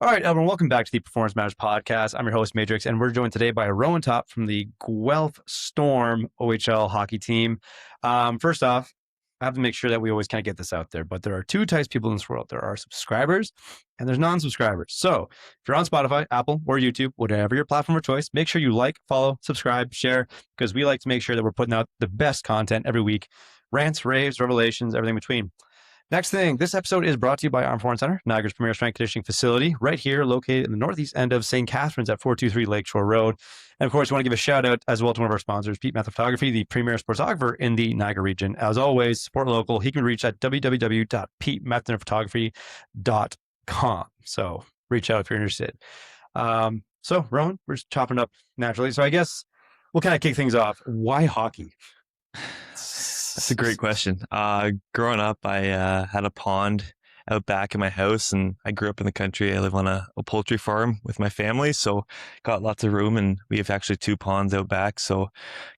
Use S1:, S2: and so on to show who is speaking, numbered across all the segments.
S1: All right, everyone, welcome back to the Performance Matters podcast. I'm your host, Matrixx, and we're joined today by Rowan Topp from the Guelph Storm OHL hockey team. First off, I have to make sure that we always kind of get this out there, but there are two types of people in this world. There are subscribers and there's non-subscribers. So if you're on Spotify, Apple, or YouTube, whatever your platform of choice, make sure you like, follow, subscribe, share, because we like to make sure that we're putting out the best content every week. Rants, raves, revelations, everything between. Next thing, this episode is brought to you by Arm Performance Center, Niagara's premier strength conditioning facility, right here located in the northeast end of St. Catharines at 423 Lakeshore Road. And of course, we want to give a shout out as well to one of our sponsors, Pete Method Photography, the premier sportsographer in the Niagara region. As always, support local. He can reach at www.petemethodphotography.com. So reach out if you're interested. So Rowan, we're just chopping up naturally. So I guess we'll kind of kick things off. Why hockey?
S2: That's a great question. Growing up, I had a pond out back in my house, and I grew up in the country. I live on a poultry farm with my family, so got lots of room, and we have actually two ponds out back. So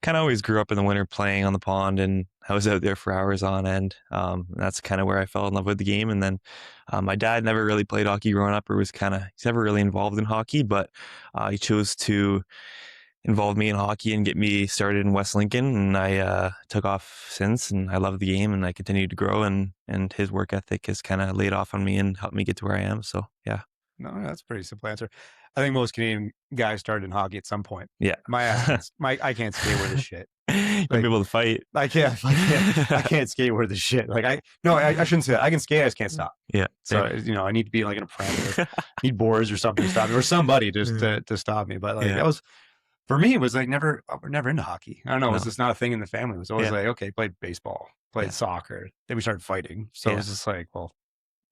S2: kind of always grew up in the winter playing on the pond, and I was out there for hours on end. That's kind of where I fell in love with the game. And then my dad never really played hockey growing up, or he's never really involved in hockey, but he chose to involve me in hockey and get me started in West Lincoln, and I took off since, and I love the game, and I continue to grow, and his work ethic has kind of laid off on me and helped me get to where I am. So yeah.
S1: No, that's a pretty simple answer. I think most Canadian guys started in hockey at some point.
S2: Yeah.
S1: I can't skate worth a shit.
S2: You'll be able to fight.
S1: I can't skate worth a shit. I shouldn't say that. I can skate, I just can't stop.
S2: Yeah.
S1: So, I need to be like an apprentice, need boards or something to stop me, or somebody just to stop me. But that was, for me, it was like we're never into hockey. I don't know. It was just not a thing in the family. It was always like, okay, played baseball, played soccer. Then we started fighting. So it was just like, well,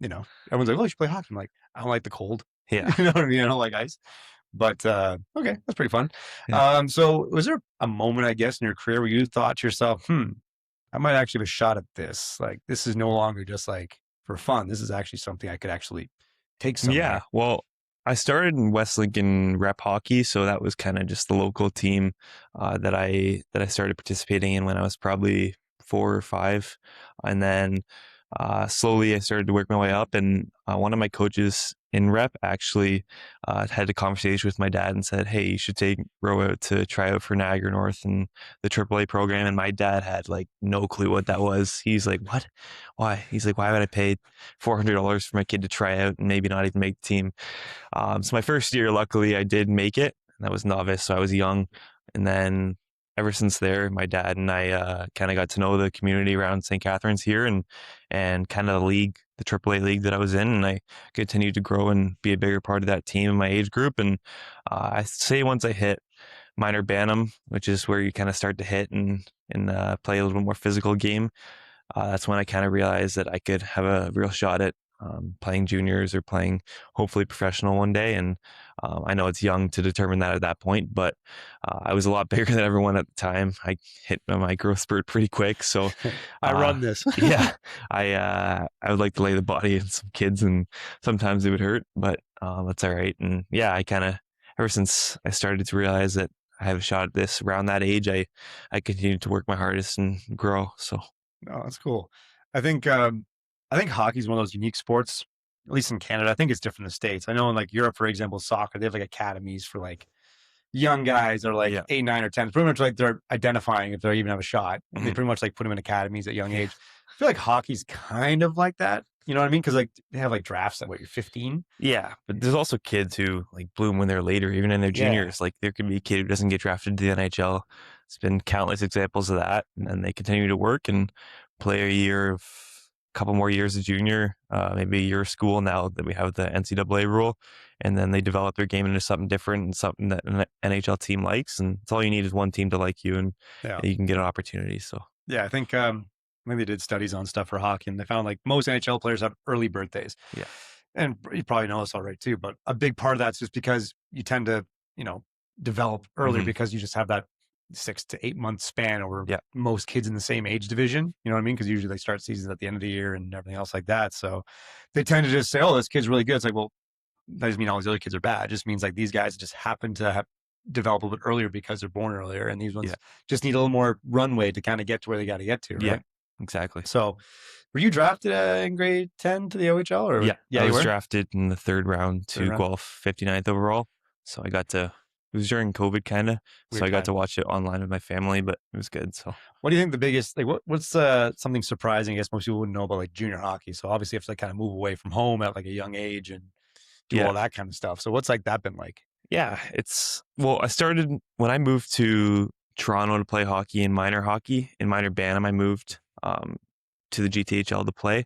S1: everyone's like, well, you should play hockey. I'm like, I don't like the cold.
S2: Yeah.
S1: You know what I mean? I don't like ice. But okay, that's pretty fun.
S2: Yeah.
S1: So was there a moment, I guess, in your career where you thought to yourself, I might actually have a shot at this. Like, this is no longer just like for fun. This is actually something I could actually take somewhere.
S2: Yeah. Well, I started in West Lincoln rep hockey, so that was kind of just the local team that I started participating in when I was probably 4 or 5, and then slowly I started to work my way up. And one of my coaches in rep actually had a conversation with my dad and said, "Hey, you should take Ro out to try out for Niagara North and the AAA program." And my dad had like no clue what that was. He's like, "What? Why?" He's like, "Why would I pay $400 for my kid to try out and maybe not even make the team?" So my first year, luckily, I did make it. And that was novice, so I was young. And then ever since there, my dad and I kind of got to know the community around St. Catharines here, and kind of the league, the AAA league that I was in, and I continued to grow and be a bigger part of that team in my age group. And I say once I hit minor bantam, which is where you kind of start to hit and play a little bit more physical game, that's when I kind of realized that I could have a real shot at playing juniors or playing hopefully professional one day. And I know it's young to determine that at that point, but I was a lot bigger than everyone at the time. I hit my growth spurt pretty quick. So
S1: I run this.
S2: Yeah, I would like to lay the body in some kids, and sometimes it would hurt, but that's all right. And yeah, I kind of, ever since I started to realize that I have a shot at this around that age, I continued to work my hardest and grow. So.
S1: Oh, that's cool. I think hockey is one of those unique sports, at least in Canada. I think it's different in the States. I know in like Europe, for example, soccer, they have like academies for like young guys that are like 8, 9, or 10. It's pretty much like they're identifying if they even have a shot. Mm-hmm. They pretty much like put them in academies at young age. I feel like hockey's kind of like that. You know what I mean? Because like they have like drafts at you're 15.
S2: Yeah, but there's also kids who like bloom when they're later, even in their juniors. Like there could be a kid who doesn't get drafted to the NHL. It's been countless examples of that, and then they continue to work and play a couple more years of junior, maybe a year of school now that we have the NCAA rule, and then they develop their game into something different and something that an NHL team likes, and it's all you need is one team to like you, and you can get an opportunity. So
S1: yeah, I think maybe they did studies on stuff for hockey, and they found like most NHL players have early birthdays.
S2: Yeah,
S1: and you probably know this already too, but a big part of that's just because you tend to develop earlier because you just have that 6 to 8 month span over most kids in the same age division. You know what I mean? Because usually they start seasons at the end of the year and everything else like that. So they tend to just say, "Oh, this kid's really good." It's like, well, that doesn't mean all these other kids are bad. It just means like these guys just happen to have developed a little bit earlier because they're born earlier, and these ones just need a little more runway to kind of get to where they got to get to. Right?
S2: Yeah, exactly.
S1: So Were you drafted in grade 10 to the OHL? Or
S2: Yeah,
S1: yeah,
S2: I
S1: you
S2: was
S1: were.
S2: drafted in the third round
S1: Third
S2: to
S1: round?
S2: Guelph 59th overall. So I got to, it was during COVID kind of. So
S1: Weird
S2: I got to
S1: time.
S2: watch it online with my family, but it was good. So
S1: What do you think the biggest, like, what's something surprising? I guess most people wouldn't know about like junior hockey. So obviously you have to like kind of move away from home at like a young age and do
S2: yeah.
S1: all that kind of stuff. So what's like that been like?
S2: Yeah, well, I started when I moved to Toronto to play hockey in minor hockey. In minor Bantam, I moved to the GTHL to play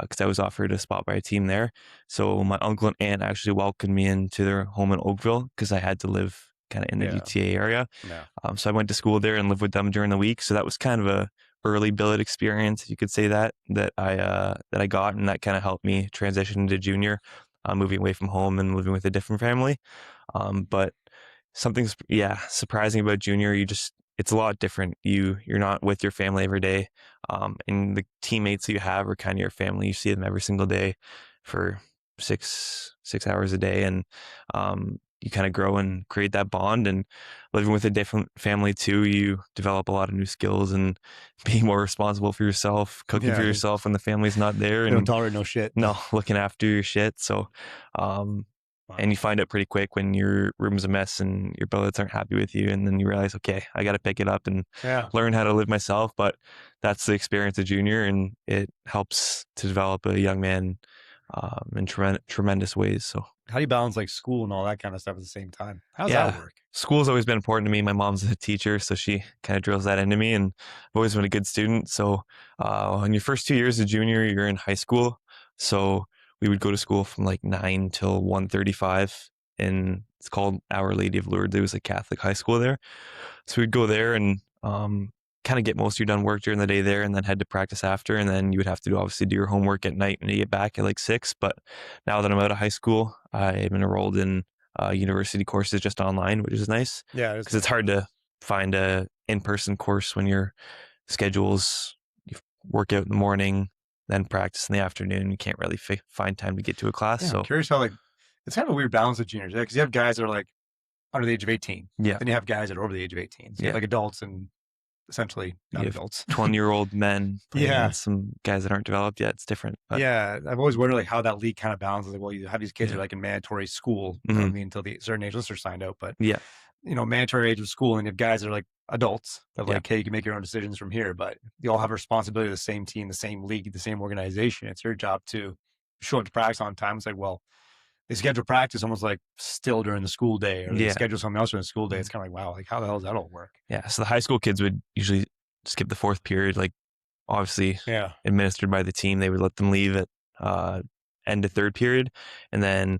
S2: because I was offered a spot by a team there. So my uncle and aunt actually welcomed me into their home in Oakville because I had to live kind of in the
S1: Yeah.
S2: GTA area.
S1: Yeah.
S2: So I went to school there and lived with them during the week. So that was kind of a early billet experience, if you could say that I got, and that kind of helped me transition into junior, moving away from home and living with a different family. But something's surprising about junior. It's a lot different. You're not with your family every day, and the teammates that you have are kind of your family. You see them every single day for six hours a day, and you kind of grow and create that bond. And living with a different family too, you develop a lot of new skills and being more responsible for yourself, cooking for
S1: Yeah.
S2: yourself when the family's not there,
S1: They don't
S2: and
S1: tolerate no shit.
S2: no, looking after your shit. So, um,
S1: Wow.
S2: and you find out pretty quick when your room's a mess and your billets aren't happy with you. And then you realize, okay, I got to pick it up and
S1: Yeah.
S2: learn how to live myself. But that's the experience of junior, and it helps to develop a young man in tremendous ways. So,
S1: How do you balance like school and all that kind of stuff at the same time? How does that
S2: yeah,
S1: work?
S2: school's always been important to me. My mom's a teacher, so she kind of drills that into me, and I've always been a good student. So, in your first 2 years of junior, you're in high school. So we would go to school from like 9 till 1:35, and it's called Our Lady of Lourdes. It was a Catholic high school there. So we'd go there and kind of get most of your done work during the day there, and then head to practice after. And then you would have to obviously do your homework at night when you get back at like 6. But now that I'm out of high school, I'm enrolled in university courses just online, which is nice
S1: Yeah.
S2: because it's hard to find a in-person course when your schedules, you work out in the morning, then practice in the afternoon. You can't really find time to get to a class.
S1: Yeah,
S2: So
S1: I'm curious how like it's kind of a weird balance with juniors because you have guys that are like under the age of 18.
S2: yeah,
S1: Then you have guys that are over the age of 18. So you have
S2: yeah,
S1: like adults and essentially not
S2: you have
S1: adults.
S2: 20-year-old men playing
S1: Yeah.
S2: against some guys that aren't developed yet. It's different. But
S1: Yeah. I've always wondered like how that league kind of balances. Like, well, you have these kids who
S2: yeah.
S1: are like in mandatory school, you know what I
S2: Mhm.
S1: mean, until the certain age unless they're signed out. But
S2: Yeah.
S1: mandatory age of school, and you have guys that are like adults that are
S2: Yeah.
S1: like, hey, you can make your own decisions from here, but you all have a responsibility to the same team, the same league, the same organization. It's your job to show up to practice on time. It's like, well, they schedule practice almost like still during the school day, or they
S2: Yeah.
S1: schedule something else during the school day.
S2: Mhm.
S1: It's kind of like, wow, like how the hell does that all work?
S2: Yeah. So the high school kids would usually skip the fourth period, like obviously
S1: Yeah.
S2: administered by the team. They would let them leave at end of third period. And then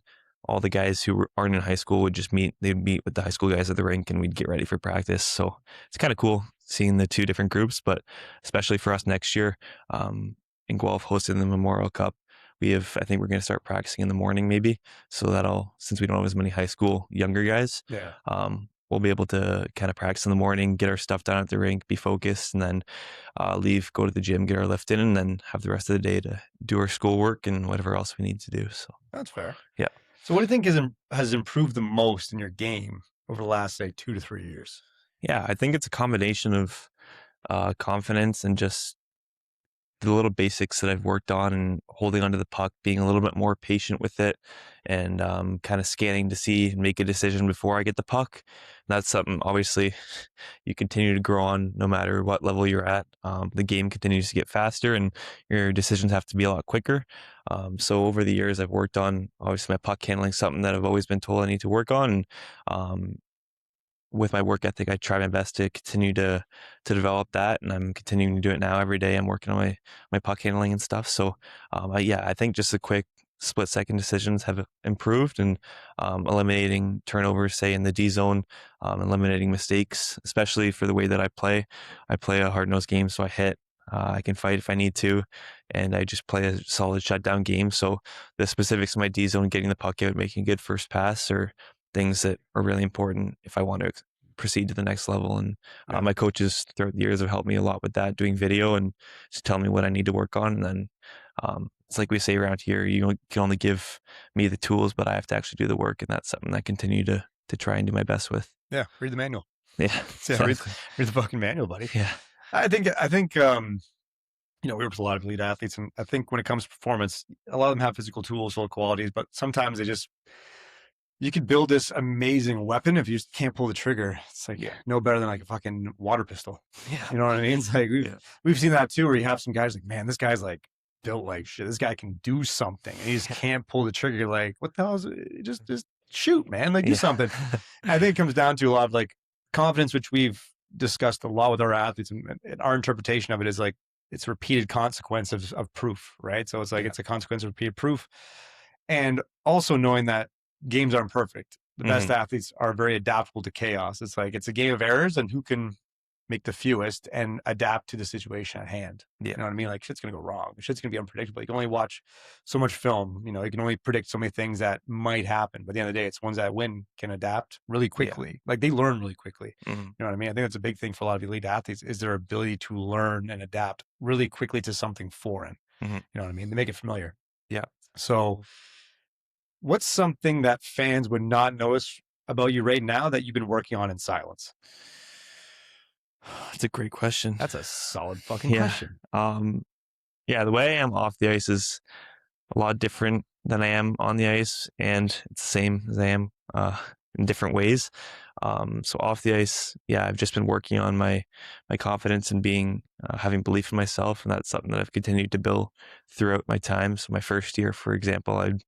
S2: all the guys who aren't in high school would just they'd meet with the high school guys at the rink, and we'd get ready for practice. So it's kind of cool seeing the two different groups, but especially for us next year, in Guelph hosting the Memorial Cup, I think we're going to start practicing in the morning maybe. So since we don't have as many high school younger guys,
S1: Yeah.
S2: we'll be able to kind of practice in the morning, get our stuff done at the rink, be focused, and then leave, go to the gym, get our lift in, and then have the rest of the day to do our schoolwork and whatever else we need to do. So
S1: That's fair.
S2: yeah.
S1: So what do you think has improved the most in your game over the last, say, 2 to 3 years?
S2: Yeah, I think it's a combination of confidence and just the little basics that I've worked on, and holding onto the puck, being a little bit more patient with it, and kind of scanning to see and make a decision before I get the puck. That's something obviously you continue to grow on no matter what level you're at. The game continues to get faster, and your decisions have to be a lot quicker. So over the years, I've worked on obviously my puck handling, something that I've always been told I need to work on. And, with my work ethic, I try my best to continue to develop that, and I'm continuing to do it now every day. I'm working on my puck handling and stuff. So, I think just the quick split-second decisions have improved, and eliminating turnovers, say in the D zone, eliminating mistakes, especially for the way that I play. I play a hard-nosed game, so I hit. I can fight if I need to, and I just play a solid shutdown game. So the specifics of my D zone, getting the puck out, making a good first pass, or things that are really important if I want to proceed to the next level. And
S1: Yeah.
S2: my coaches throughout the years have helped me a lot with that, doing video and just telling me what I need to work on. And then it's like we say around here, you can only give me the tools, but I have to actually do the work. And that's something I continue to try and do my best with.
S1: Yeah. Read the manual.
S2: Yeah.
S1: Yeah,
S2: Exactly.
S1: read the fucking manual, buddy.
S2: Yeah.
S1: I think we work with a lot of elite athletes, and I think when it comes to performance, a lot of them have physical tools, full qualities, but sometimes you could build this amazing weapon if you just can't pull the trigger. It's like no better than like a fucking water pistol.
S2: Yeah.
S1: You know what I mean? It's like we've seen that too, where you have some guys like, man, this guy's like built like shit. This guy can do something, and he just can't pull the trigger. You're like, what the hell is it? Just shoot, man, like do something. I think it comes down to a lot of like confidence, which we've discussed a lot with our athletes, and our interpretation of it is like it's repeated consequence of proof, right? So it's like it's a consequence of repeated proof, and also knowing that games aren't perfect. The best athletes are very adaptable to chaos. It's like it's a game of errors, and who can make the fewest and adapt to the situation at hand. You know what I mean? Like shit's gonna go wrong. Shit's gonna be unpredictable. You can only watch so much film. You can only predict so many things that might happen. But at the end of the day, it's ones that win can adapt really quickly. Like they learn really quickly. You know what I mean? I think that's a big thing for a lot of elite athletes is their ability to learn and adapt really quickly to something foreign. You know what I mean? They make it familiar.
S2: Yeah.
S1: So what's something that fans would not notice about you right now that you've been working on in silence?
S2: That's a great question.
S1: That's a solid fucking question.
S2: The way I am off the ice is a lot different than I am on the ice, and it's the same as I am in different ways. So off the ice, I've just been working on my confidence and being having belief in myself, and that's something that I've continued to build throughout my time. So my first year, for example, I'd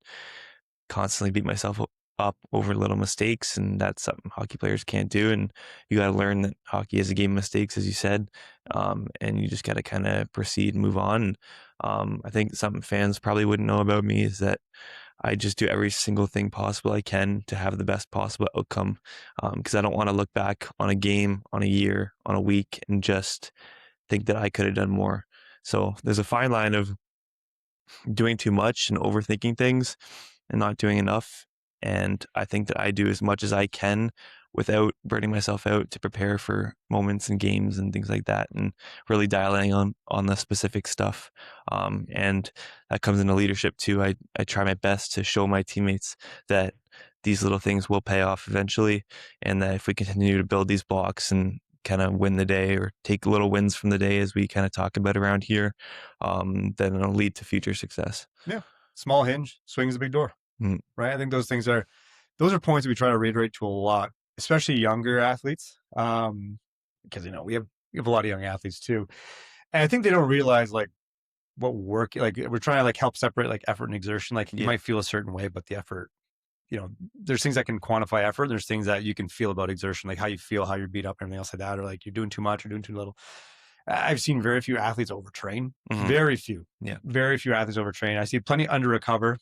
S2: constantly beat myself up over little mistakes, and that's something hockey players can't do. And you got to learn that hockey is a game of mistakes, as you said, and you just got to kind of proceed and move on. I think something fans probably wouldn't know about me is that I just do every single thing possible I can to have the best possible outcome, because I don't want to look back on a game, on a year, on a week, and just think that I could have done more. So there's a fine line of doing too much and overthinking things and not doing enough. And I think that I do as much as I can without burning myself out to prepare for moments and games and things like that, and really dialing on the specific stuff. And that comes into leadership too. I try my best to show my teammates that these little things will pay off eventually, and that if we continue to build these blocks and kind of win the day or take little wins from the day, as we kind of talk about around here, then it'll lead to future success.
S1: Yeah. Small hinge swings a big door. Right. I think those are points that we try to reiterate to a lot, especially younger athletes. Because, we have a lot of young athletes too. And I think they don't realize like what work, like we're trying to like help separate like effort and exertion. Like you might feel a certain way, but the effort, there's things that can quantify effort. There's things that you can feel about exertion, like how you feel, how you're beat up, and everything else like that, or like you're doing too much or doing too little. I've seen very few athletes overtrain. Very few. Very few athletes overtrain. I see plenty under recover,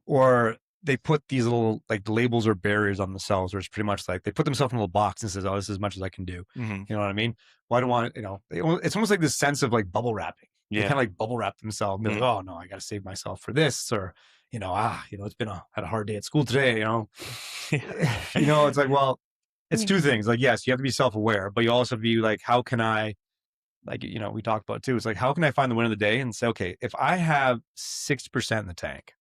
S1: or they put these little like labels or barriers on themselves, where it's pretty much like they put themselves in a little box and says, "Oh, this is as much as I can do." You know what I mean? Well, I don't want it. It's almost like this sense of like bubble wrapping. They kind of like bubble wrap themselves. And be like, "Oh no, I got to save myself for this," or it's been had a hard day at school today. It's like, well, it's two things. Like, yes, you have to be self-aware, but you also have to be like, how can I? Like, we talked about too. It's like, how can I find the win of the day and say, okay, if I have 60% in the tank,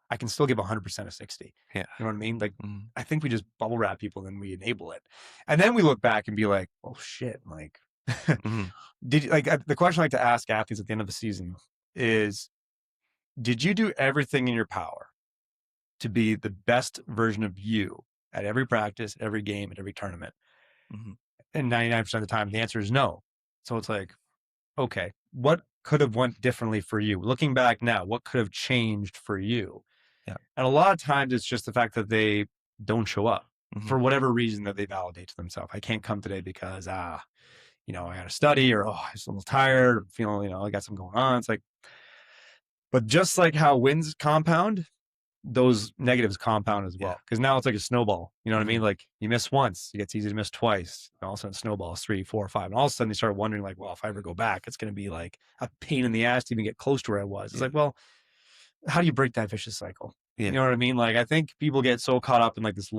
S1: I can still give 100% of 60. You know what I mean? Like, I think we just bubble wrap people and then we enable it. And then we look back and be like, oh shit. Like, the question I like to ask athletes at the end of the season is, did you do everything in your power to be the best version of you at every practice, every game, at every tournament? And 99% of the time, the answer is no. So it's like, okay, what could have went differently for you? Looking back now, what could have changed for you? And a lot of times it's just the fact that they don't show up for whatever reason that they validate to themselves. I can't come today because, I got to study, or, I'm a little tired, I'm feeling, I got something going on. It's like, but just like how wins compound, those negatives compound as well. Because now it's like a snowball. You know what I mean? Like you miss once, it gets easy to miss twice. And all of a sudden snowballs 3, 4, 5. And all of a sudden they start wondering like, well, if I ever go back, it's going to be like a pain in the ass to even get close to where I was. It's like, well, how do you break that vicious cycle? You know what I mean? Like, I think people get so caught up in like this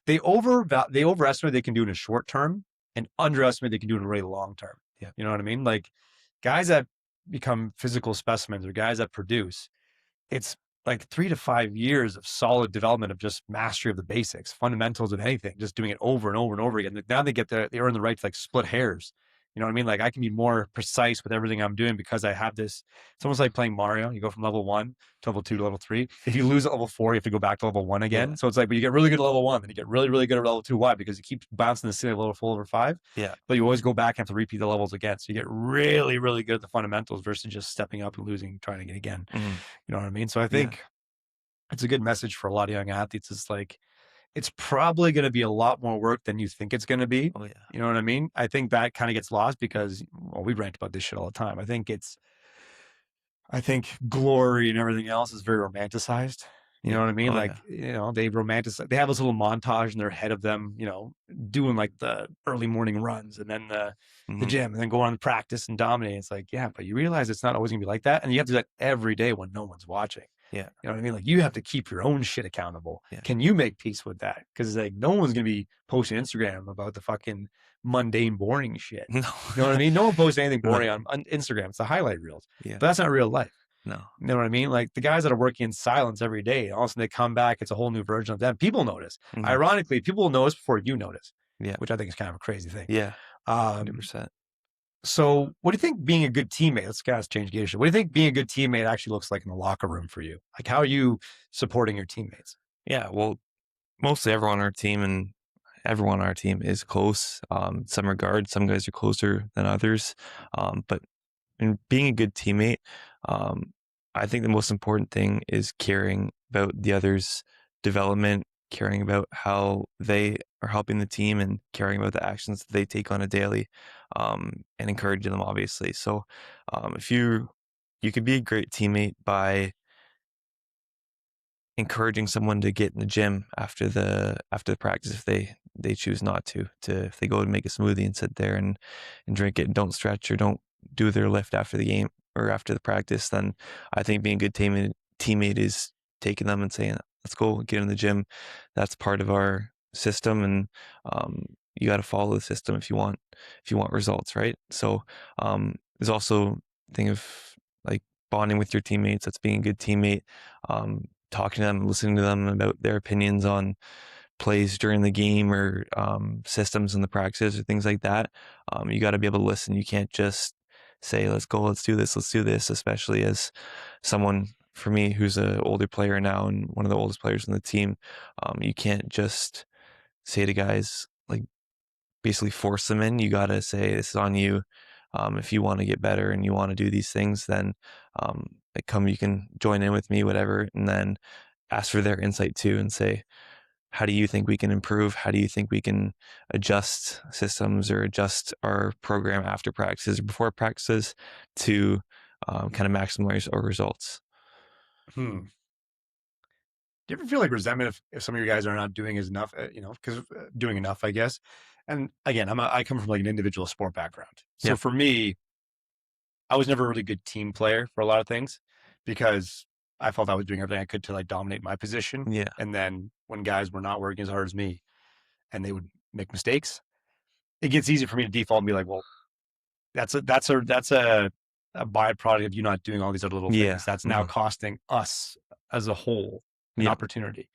S1: they overestimate what they can do in a short term and underestimate what they can do in a really long term. You know what I mean? Like guys that become physical specimens or guys that produce, it's like 3 to 5 years of solid development of just mastery of the basics, fundamentals of anything, just doing it over and over and over again. Now they earn the right to like split hairs, You know what I mean? Like I can be more precise with everything I'm doing because I have this. It's almost like playing Mario. You go from level 1 to level 2 to level 3. If you lose at level 4, you have to go back to level 1 again.
S2: Yeah.
S1: So it's like, but you get really good at level 1, then you get really, really good at level 2. Why? Because you keep bouncing the ceiling level 4 over 5.
S2: Yeah.
S1: But you always go back and have to repeat the levels again. So you get really, really good at the fundamentals versus just stepping up and losing, trying to get again.
S2: Mhm.
S1: You know what I mean? So I think it's a good message for a lot of young athletes. It's like, it's probably going to be a lot more work than you think it's going to be.
S2: Oh yeah.
S1: You know what I mean? I think that kind of gets lost because, well, we rant about this shit all the time. I think glory and everything else is very romanticized. You know what I mean?
S2: Oh,
S1: Like, they romanticize, they have this little montage in their head of them, doing like the early morning runs and then the
S2: Mhm.
S1: gym and then go on to practice and dominate. It's like, yeah, but you realize it's not always gonna be like that. And you have to do that every day when no one's watching.
S2: Yeah.
S1: You know what I mean? Like you have to keep your own shit accountable.
S2: Yeah.
S1: Can you make peace with that? Because like no one's gonna be posting Instagram about the fucking mundane, boring shit.
S2: No.
S1: You know what I mean? No one posts anything boring on Instagram. It's the highlight reels.
S2: Yeah.
S1: But that's not real life.
S2: No.
S1: You know what I mean? Like the guys that are working in silence every day, all of a sudden they come back, it's a whole new version of them. People notice.
S2: Mhm.
S1: Ironically, people will notice before you notice.
S2: Yeah.
S1: Which I think is kind of a crazy thing.
S2: Yeah.
S1: Um,
S2: 100%.
S1: so what do you think being a good teammate, let's guys change gears. What do you think being a good teammate actually looks like in the locker room for you? Like how are you supporting your teammates?
S2: Yeah. Well, mostly everyone on our team is close. Some regards, some guys are closer than others. But in being a good teammate, I think the most important thing is caring about the others' development, caring about how they are helping the team, and caring about the actions that they take on a daily, and encouraging them, obviously. So, if you could be a great teammate by encouraging someone to get in the gym after the practice if they choose not to if they go and make a smoothie and sit there and drink it and don't stretch or don't do their lift after the game or after the practice, then I think being a good teammate is taking them and saying, let's go get in the gym. That's part of our system, and you got to follow the system if you want results, right? So there's also a thing of like bonding with your teammates. That's being a good teammate. Talking to them, listening to them about their opinions on plays during the game or systems in the practices or things like that. You got to be able to listen. You can't just say, let's go, let's do this, especially as someone, for me, who's an older player now and one of the oldest players in the team. You can't just say to guys, like basically force them in. You got to say, this is on you. If you want to get better and you want to do these things, then you can join in with me, whatever, and then ask for their insight too and say, how do you think we can improve? How do you think we can adjust systems or adjust our program after practices or before practices to kind of maximize our results?
S1: Do you ever feel like resentment if some of your guys are not doing as enough, because doing enough, I guess. And again, I come from like an individual sport background. So for me, I was never a really good team player for a lot of things because I felt I was doing everything I could to like dominate my position.
S2: Yeah.
S1: And then when guys were not working as hard as me and they would make mistakes, it gets easy for me to default and be like, well, that's a byproduct of you not doing all these other little things. That's now costing us as a whole an opportunity.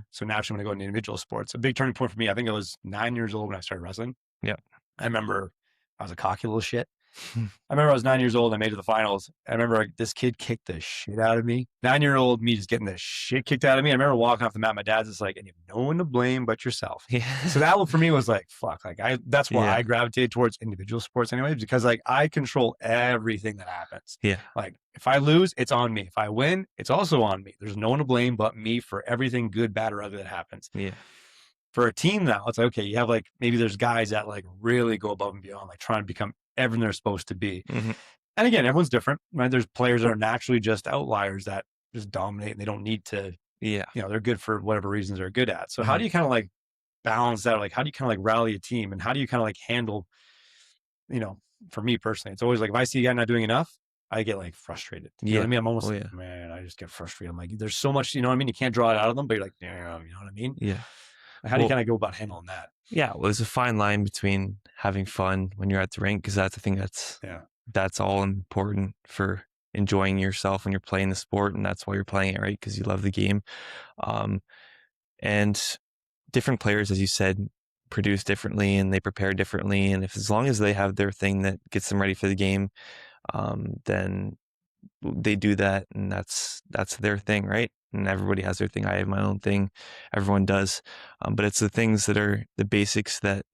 S1: So naturally, when I go into individual sports, a big turning point for me, I think I was 9 years old when I started wrestling.
S2: Yeah.
S1: I remember I was a cocky little shit. I remember I was 9 years old. I made it to the finals. I remember this kid kicked the shit out of me. 9-year-old me just getting the shit kicked out of me. I remember walking off the mat. My dad's just like, and you have no one to blame but yourself.
S2: Yeah.
S1: So that one for me was like, fuck. Like that's why I gravitated towards individual sports anyway, because like I control everything that happens.
S2: Yeah.
S1: Like if I lose, it's on me. If I win, it's also on me. There's no one to blame but me for everything good, bad, or ugly that happens.
S2: Yeah.
S1: For a team now, it's like, okay, you have like, maybe there's guys that like really go above and beyond, like trying to become everything they're supposed to be. And again, everyone's different, right? There's players that are naturally just outliers that just dominate and they don't need to, they're good for whatever reasons they're good at. So how do you kind of like balance that? Like, how do you kind of like rally a team and how do you kind of like handle, for me personally, it's always like, if I see a guy not doing enough, I get like frustrated. You know what I mean? I'm almost like, man, I just get frustrated. I'm like, there's so much, you know what I mean? You can't draw it out of them, but you're like, damn, you know what I mean?
S2: Yeah.
S1: How do you kind of go about handling that?
S2: Yeah, well, there's a fine line between having fun when you're at the rink, because that's the thing that's all important for enjoying yourself when you're playing the sport, and that's why you're playing it, right? Because you love the game. And different players, as you said, produce differently and they prepare differently. And if as long as they have their thing that gets them ready for the game, then they do that, and that's their thing, right? And everybody has their thing. I have my own thing. Everyone does. But it's the things that are the basics that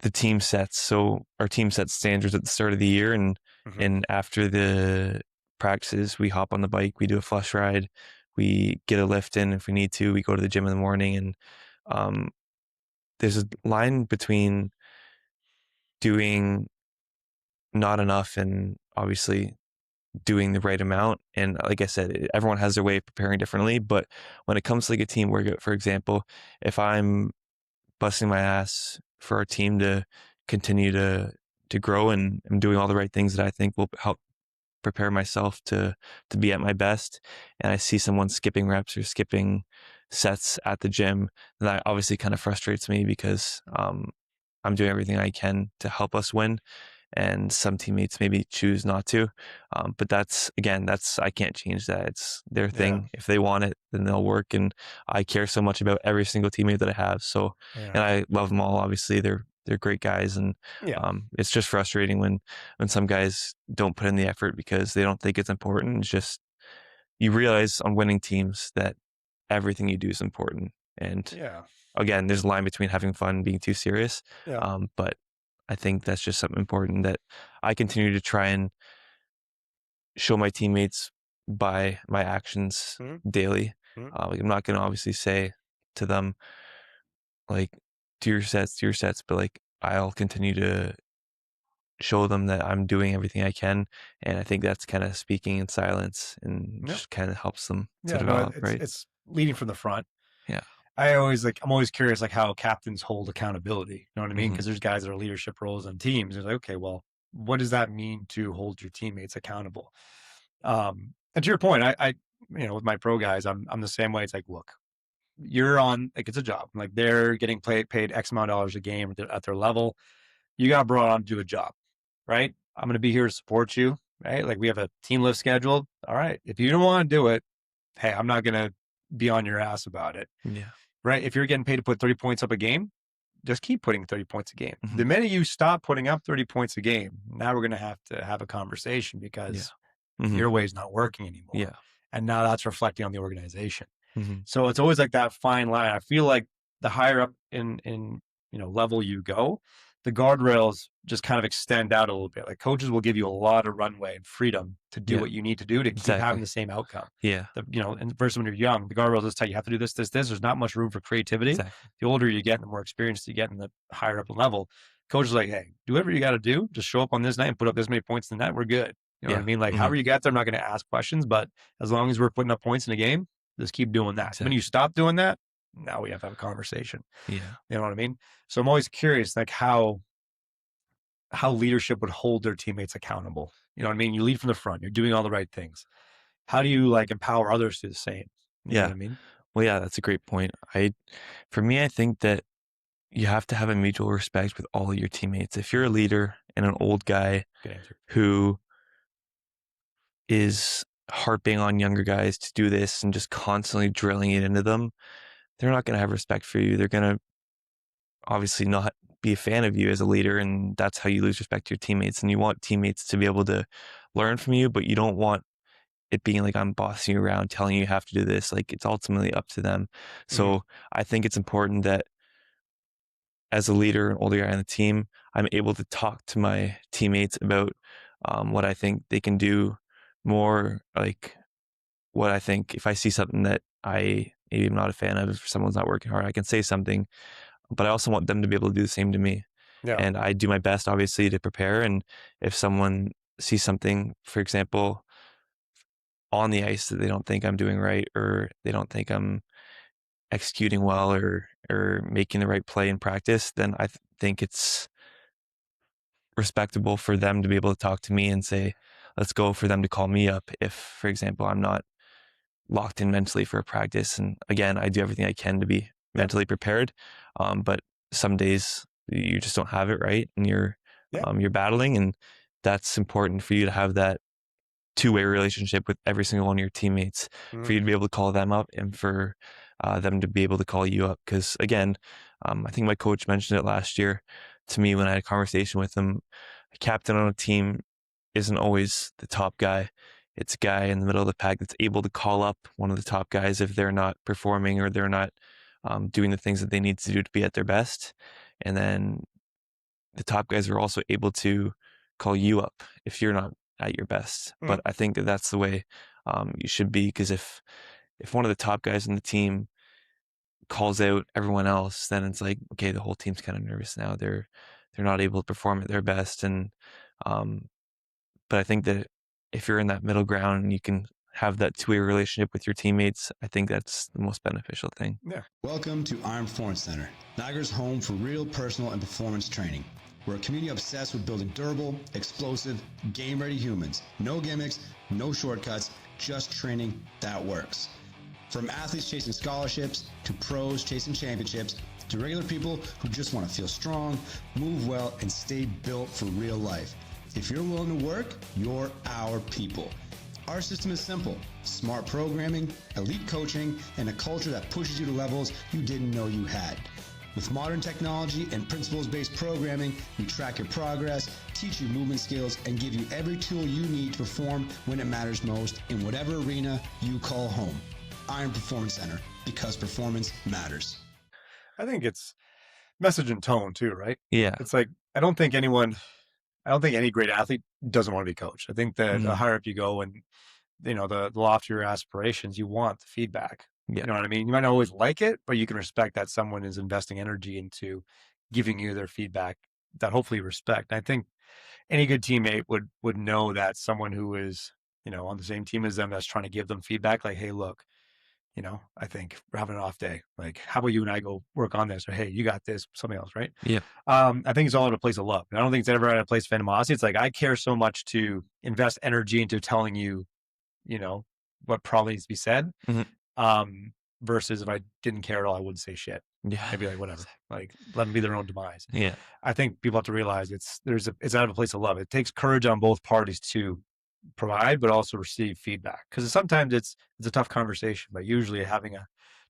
S2: the team sets. So our team sets standards at the start of the year, and after the practices, we hop on the bike, we do a flush ride, we get a lift in if we need to, we go to the gym in the morning, and there's a line between doing not enough and obviously doing the right amount. And like I said, everyone has their way of preparing differently. But when it comes to like a team workout, for example, if I'm busting my ass for our team to continue to grow, and I'm doing all the right things that I think will help prepare myself to be at my best, and I see someone skipping reps or skipping sets at the gym, that obviously kind of frustrates me, because I'm doing everything I can to help us win, and some teammates maybe choose not to. But that's I can't change that. It's their thing. If they want it, then they'll work. And I care so much about every single teammate that I have. So, and I love them all. Obviously, they're great guys. And it's just frustrating when some guys don't put in the effort because they don't think it's important. It's just, you realize on winning teams that everything you do is important. And again, there's a line between having fun and being too serious. But I think that's just something important that I continue to try and show my teammates by my actions daily. Like, I'm not going to obviously say to them, like, do your sets, but like, I'll continue to show them that I'm doing everything I can. And I think that's kind of speaking in silence, and just kind of helps them to develop, right?
S1: It's leading from the front.
S2: Yeah.
S1: I'm always curious, like, how captains hold accountability. You know what I mean? Because there's guys that are leadership roles on teams. It's like, okay, well, what does that mean to hold your teammates accountable? And to your point, I with my pro guys, I'm the same way. It's like, look, you're on, like, it's a job. Like, they're getting paid X amount of dollars a game at their level. You got brought on to do a job, right? I'm going to be here to support you, right? Like, we have a team lift scheduled. All right. If you don't want to do it, hey, I'm not going to be on your ass about it.
S2: Yeah.
S1: Right? If you're getting paid to put 30 points up a game, just keep putting 30 points a game. The minute you stop putting up 30 points a game, now we're going to have a conversation, because your way is not working anymore.
S2: Yeah.
S1: And now that's reflecting on the organization. So it's always like that fine line. I feel like the higher up in level you go, the guardrails just kind of extend out a little bit. Like, coaches will give you a lot of runway and freedom to do what you need to do to keep having the same outcome.
S2: Yeah.
S1: And versus when you're young, the guardrails just tell you have to do this, this, this. There's not much room for creativity. The older you get, the more experience you get in the higher up level, coaches are like, hey, do whatever you got to do. Just show up on this night and put up this many points in the net. We're good. You know what I mean? Like, however you get there, I'm not going to ask questions, but as long as we're putting up points in a game, just keep doing that. When you stop doing that, now we have to have a conversation.
S2: Yeah.
S1: You know what I mean? So I'm always curious, like, how leadership would hold their teammates accountable. You know what I mean? You lead from the front. You're doing all the right things. How do you, like, empower others to do the same? You know what I mean?
S2: Well, yeah, that's a great point. For me, I think that you have to have a mutual respect with all of your teammates. If you're a leader and an old guy who is harping on younger guys to do this and just constantly drilling it into them, they're not going to have respect for you. They're going to obviously not be a fan of you as a leader, and that's how you lose respect to your teammates. And you want teammates to be able to learn from you, but you don't want it being like, I'm bossing you around, telling you have to do this. Like, it's ultimately up to them. So I think it's important that as a leader, an older guy on the team, I'm able to talk to my teammates about what I think they can do more. Like, what I think, if I see something that I maybe am not a fan of, if someone's not working hard, I can say something, but I also want them to be able to do the same to me. And I do my best, obviously, to prepare. And if someone sees something, for example, on the ice that they don't think I'm doing right, or they don't think I'm executing well, or making the right play in practice, then I think it's respectable for them to be able to talk to me and say, let's go, for them to call me up if, for example, I'm not locked in mentally for a practice. And again, I do everything I can to be mentally prepared. But some days you just don't have it, right? And you're battling, and that's important for you to have that two-way relationship with every single one of your teammates, for you to be able to call them up, and for them to be able to call you up. Because again, I think my coach mentioned it last year to me when I had a conversation with him. A captain on a team isn't always the top guy. It's a guy in the middle of the pack that's able to call up one of the top guys if they're not performing or they're not doing the things that they need to do to be at their best. And then the top guys are also able to call you up if you're not at your best. But I think that that's the way you should be, because if one of the top guys in the team calls out everyone else, then it's like, okay, the whole team's kind of nervous now. They're not able to perform at their best. And but I think that if you're in that middle ground and you can have that two-way relationship with your teammates, I think that's the most beneficial thing.
S1: Yeah.
S3: Welcome to Iron Performance Center, Niagara's home for real personal and performance training. We're a community obsessed with building durable, explosive, game-ready humans. No gimmicks, no shortcuts, just training that works. From athletes chasing scholarships, to pros chasing championships, to regular people who just want to feel strong, move well, and stay built for real life. If you're willing to work, you're our people. Our system is simple: smart programming, elite coaching, and a culture that pushes you to levels you didn't know you had. With modern technology and principles-based programming, we track your progress, teach you movement skills, and give you every tool you need to perform when it matters most in whatever arena you call home. Iron Performance Center, because performance matters.
S1: I think it's message and tone too, right?
S2: Yeah.
S1: It's like, I don't think any great athlete doesn't want to be coached. I think that the higher up you go and, the loftier aspirations, you want the feedback.
S2: Yeah.
S1: You know what I mean? You might not always like it, but you can respect that someone is investing energy into giving you their feedback that hopefully you respect. And I think any good teammate would know that someone who is, on the same team as them, that's trying to give them feedback, like, hey, look, I think we're having an off day. Like, how about you and I go work on this? Or, hey, you got this, something else, right?
S2: Yeah.
S1: I think it's all in a place of love. And I don't think it's ever at a place of animosity. It's like, I care so much to invest energy into telling you, what probably needs to be said. Versus if I didn't care at all, I wouldn't say shit.
S2: Yeah.
S1: I'd be like, whatever, like, let them be their own demise.
S2: Yeah.
S1: I think people have to realize it's out of a place of love. It takes courage on both parties to provide, but also receive feedback. Because sometimes it's a tough conversation, but usually having a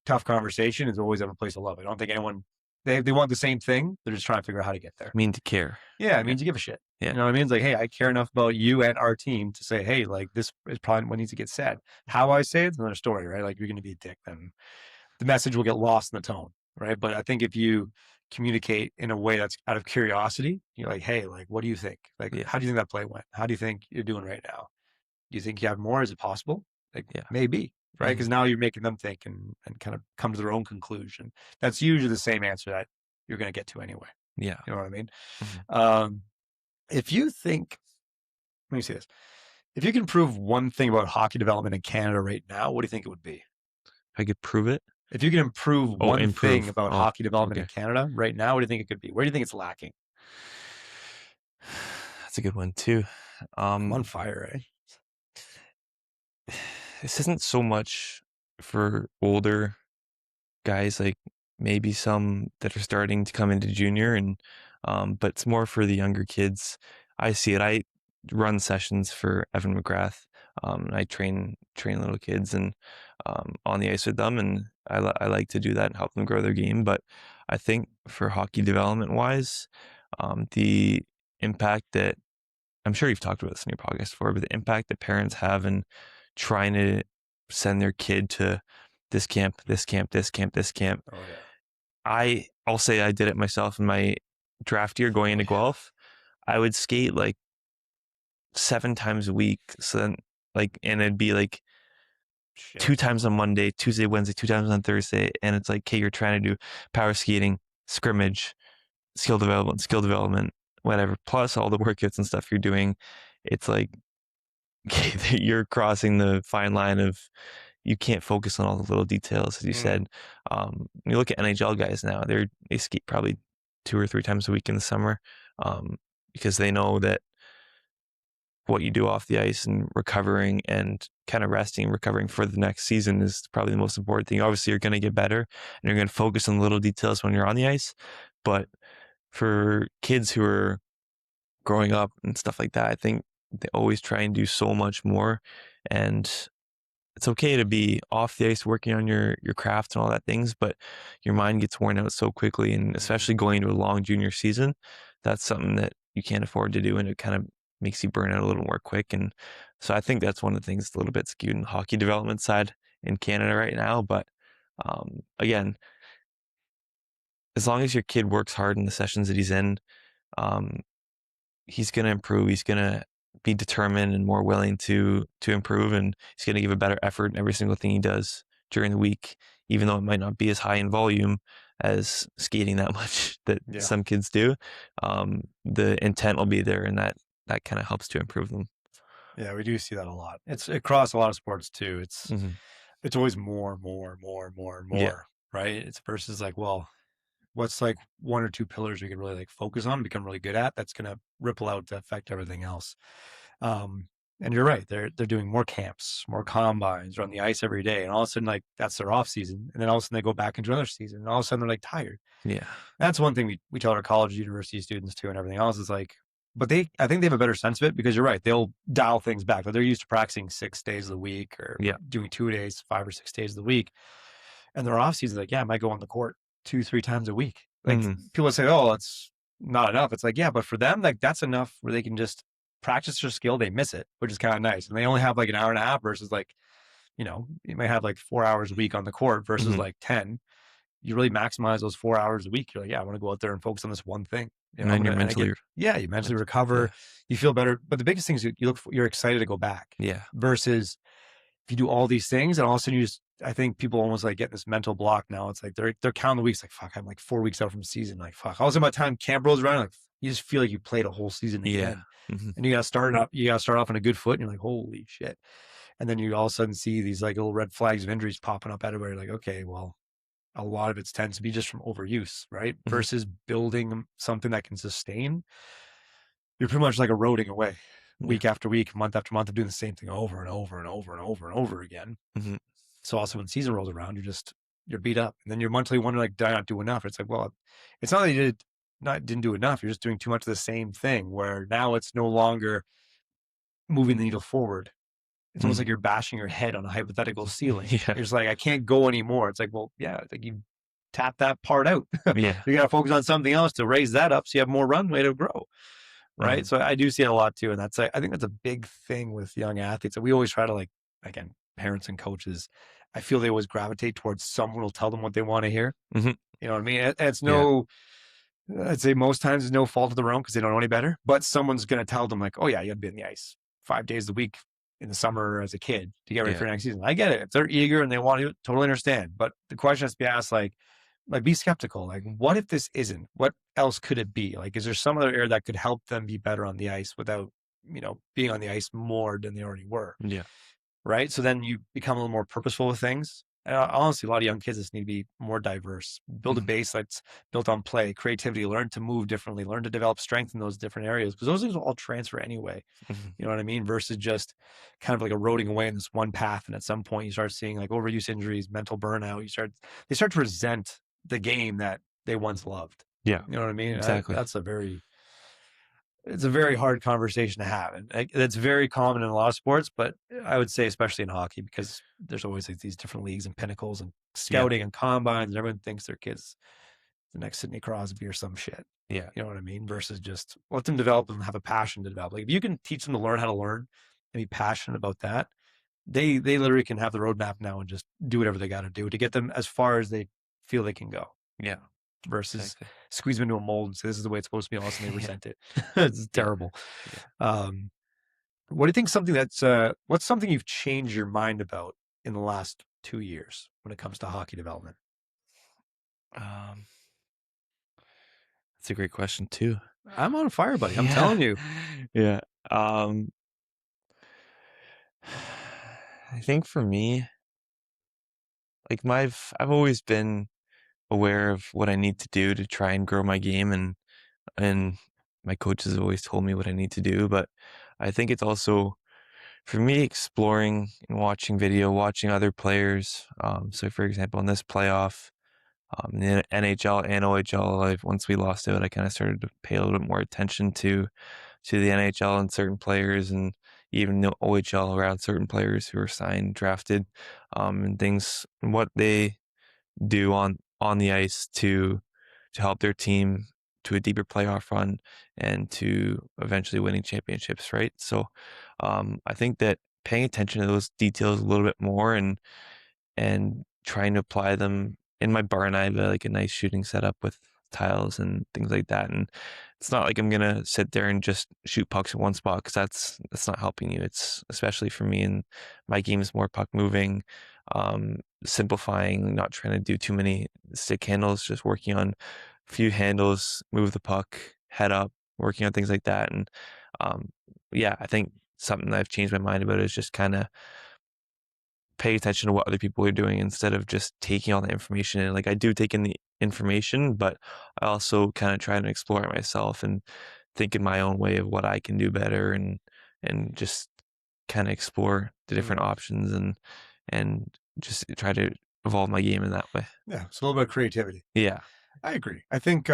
S1: tough conversation is always out of a place of love. I don't think anyone, they want the same thing. They're just trying to figure out how to get there.
S2: I mean, to care.
S1: Yeah, it means you give a shit.
S2: Yeah.
S1: You know what I mean? It's like, hey, I care enough about you and our team to say, hey, like, this is probably what needs to get said. How I say it's another story, right? Like, you're going to be a dick, then the message will get lost in the tone, right? But I think if you communicate in a way that's out of curiosity, you're like, hey, like, what do you think? Like, how do you think that play went? How do you think you're doing right now? Do you think you have more? Is it possible? Like, maybe, right? Because now you're making them think and kind of come to their own conclusion. That's usually the same answer that you're going to get to anyway.
S2: Yeah.
S1: You know what I mean? If you think, let me say this, if you can prove one thing about hockey development in Canada right now, what do you think it would be?
S2: If I could prove it?
S1: If you can improve one thing about hockey development in
S2: okay.
S1: Canada right now, what do you think it could be? Where do you think it's lacking?
S2: That's a good one too.
S1: I'm on fire, eh?
S2: This isn't so much for older guys, like maybe some that are starting to come into junior, and but it's more for the younger kids. I see it. I run sessions for Evan McGrath. I train little kids and on the ice with them, and I like to do that and help them grow their game. But I think for hockey development wise, the impact that, I'm sure you've talked about this in your podcast before, but the impact that parents have in trying to send their kid to this camp, this camp, this camp, this camp.
S1: Oh, yeah.
S2: I'll say I did it myself in my draft year going into Guelph. I would skate like 7 times a week. So then, like, and it'd be like 2 times on Monday, Tuesday, Wednesday, 2 times on Thursday. And it's like, okay, you're trying to do power skating, scrimmage, skill development, whatever, plus all the workouts and stuff you're doing. It's like, okay, you're crossing the fine line of, you can't focus on all the little details, as you said. You look at NHL guys now; they skate probably 2 or 3 times a week in the summer, because they know that what you do off the ice and recovering and kind of resting, recovering for the next season is probably the most important thing. Obviously, you're going to get better and you're going to focus on the little details when you're on the ice, but for kids who are growing up and stuff like that, I think they always try and do so much more, and it's okay to be off the ice working on your craft and all that things, but your mind gets worn out so quickly, and especially going into a long junior season, that's something that you can't afford to do, and it kind of makes you burn out a little more quick. And so I think that's one of the things that's a little bit skewed in the hockey development side in Canada right now. But again, as long as your kid works hard in the sessions that he's in, um, he's going to improve. He's going to be determined and more willing to improve, and he's going to give a better effort in every single thing he does during the week, even though it might not be as high in volume as skating that much that some kids do. The intent will be there, and that kind of helps to improve them.
S1: Yeah, we do see that a lot. It's across a lot of sports too. It's always more, right? It's versus like, well, what's like one or two pillars we can really like focus on, become really good at, that's going to ripple out to affect everything else. And you're right. They're doing more camps, more combines, they're on the ice every day. And all of a sudden, like, that's their off season. And then all of a sudden they go back into another season. And all of a sudden they're like tired.
S2: Yeah.
S1: That's one thing we tell our college, university students too, and everything else is like, but I think they have a better sense of it, because you're right. They'll dial things back. Like, they're used to practicing 6 days of the week, or doing 2 days, 5 or 6 days of the week. And their off season, like, I might go on the court 2-3 times a week. Like, people say, oh, it's not enough. It's like, yeah, but for them, like, that's enough where they can just practice their skill. They miss it, which is kind of nice. And they only have like an hour and a half versus like, you might have like 4 hours a week on the court versus like 10. You really maximize those 4 hours a week. You're like, I want to go out there and focus on this one thing.
S2: And then you're mentally,
S1: you mentally recover. You feel better. But the biggest thing is you're excited to go back.
S2: Yeah.
S1: Versus if you do all these things and all of a sudden I think people almost like get this mental block now. It's like they're counting the weeks. Like, fuck, I'm like 4 weeks out from season. Like, fuck. All of a sudden by the time camp rolls around, like, you just feel like you played a whole season again. And you got to start off on a good foot. And you're like, holy shit. And then you all of a sudden see these like little red flags of injuries popping up everywhere. You're like, okay, well, a lot of it tends to be just from overuse, right? Versus building something that can sustain. You're pretty much like eroding away week after week, month after month of doing the same thing over and over and over and over and over again. So also when season rolls around, you're beat up. And then you're mentally wondering, like, did I not do enough? It's like, well, it's not that you didn't do enough. You're just doing too much of the same thing, where now it's no longer moving the needle forward. It's almost like you're bashing your head on a hypothetical ceiling. You're just like, I can't go anymore. It's like, well, yeah, like you tap that part out. You got to focus on something else to raise that up so you have more runway to grow. Right. So I do see it a lot too. And I think that's a big thing with young athletes. We always try to, like, again, parents and coaches, I feel they always gravitate towards someone who will tell them what they want to hear. You know what I mean? And it's I'd say most times it's no fault of their own because they don't know any better, but someone's going to tell them like, oh yeah, you got to be on the ice 5 days a week in the summer as a kid to get ready for next season. I get it. If they're eager and they want to, totally understand. But the question has to be asked, like be skeptical. Like, what if this isn't? What else could it be? Like, is there some other area that could help them be better on the ice without, being on the ice more than they already were? Right. So then you become a little more purposeful with things. And honestly, a lot of young kids just need to be more diverse, build a base that's built on play, creativity, learn to move differently, learn to develop strength in those different areas, because those things will all transfer anyway. You know what I mean? Versus just kind of like eroding away in this one path. And at some point you start seeing like overuse injuries, mental burnout. They start to resent the game that they once loved.
S2: Yeah.
S1: You know what I mean?
S2: Exactly.
S1: It's a very hard conversation to have. And it's very common in a lot of sports, but I would say especially in hockey, because there's always like these different leagues and pinnacles and scouting and combines, and everyone thinks their kid's the next Sidney Crosby or some shit.
S2: Yeah.
S1: You know what I mean? Versus just let them develop and have a passion to develop. Like, if you can teach them to learn how to learn and be passionate about that, they literally can have the roadmap now and just do whatever they got to do to get them as far as they feel they can go.
S2: Yeah.
S1: Versus squeeze them into a mold and say, this is the way it's supposed to be. Also, they resent it. It's terrible. What do you think what's something you've changed your mind about in the last 2 years when it comes to hockey development?
S2: That's a great question too.
S1: I'm on fire, buddy. I'm telling you.
S2: Yeah. I think for me, like I've always been aware of what I need to do to try and grow my game, and my coaches have always told me what I need to do. But I think it's also for me exploring and watching video, watching other players. So for example, in this playoff, in the NHL and OHL, once we lost out, I kind of started to pay a little bit more attention to the NHL and certain players, and even the OHL around certain players who are signed, drafted, and things, what they do on the ice to help their team to a deeper playoff run and to eventually winning championships, right? So I think that paying attention to those details a little bit more and trying to apply them in my barn. I have like a nice shooting setup with tiles and things like that. And it's not like I'm gonna sit there and just shoot pucks in one spot, because that's not helping you. It's especially for me, and my game is more puck moving, simplifying, not trying to do too many stick handles, just working on a few handles, move the puck, head up, working on things like that. And yeah, I think something that I've changed my mind about is just kind of pay attention to what other people are doing instead of just taking all the information in. Like, I do take in the information, but I also kind of try to explore it myself and think in my own way of what I can do better, and just kind of explore the different options and just try to evolve my game in that way.
S1: Yeah, it's a little bit of creativity.
S2: Yeah.
S1: I agree. I think it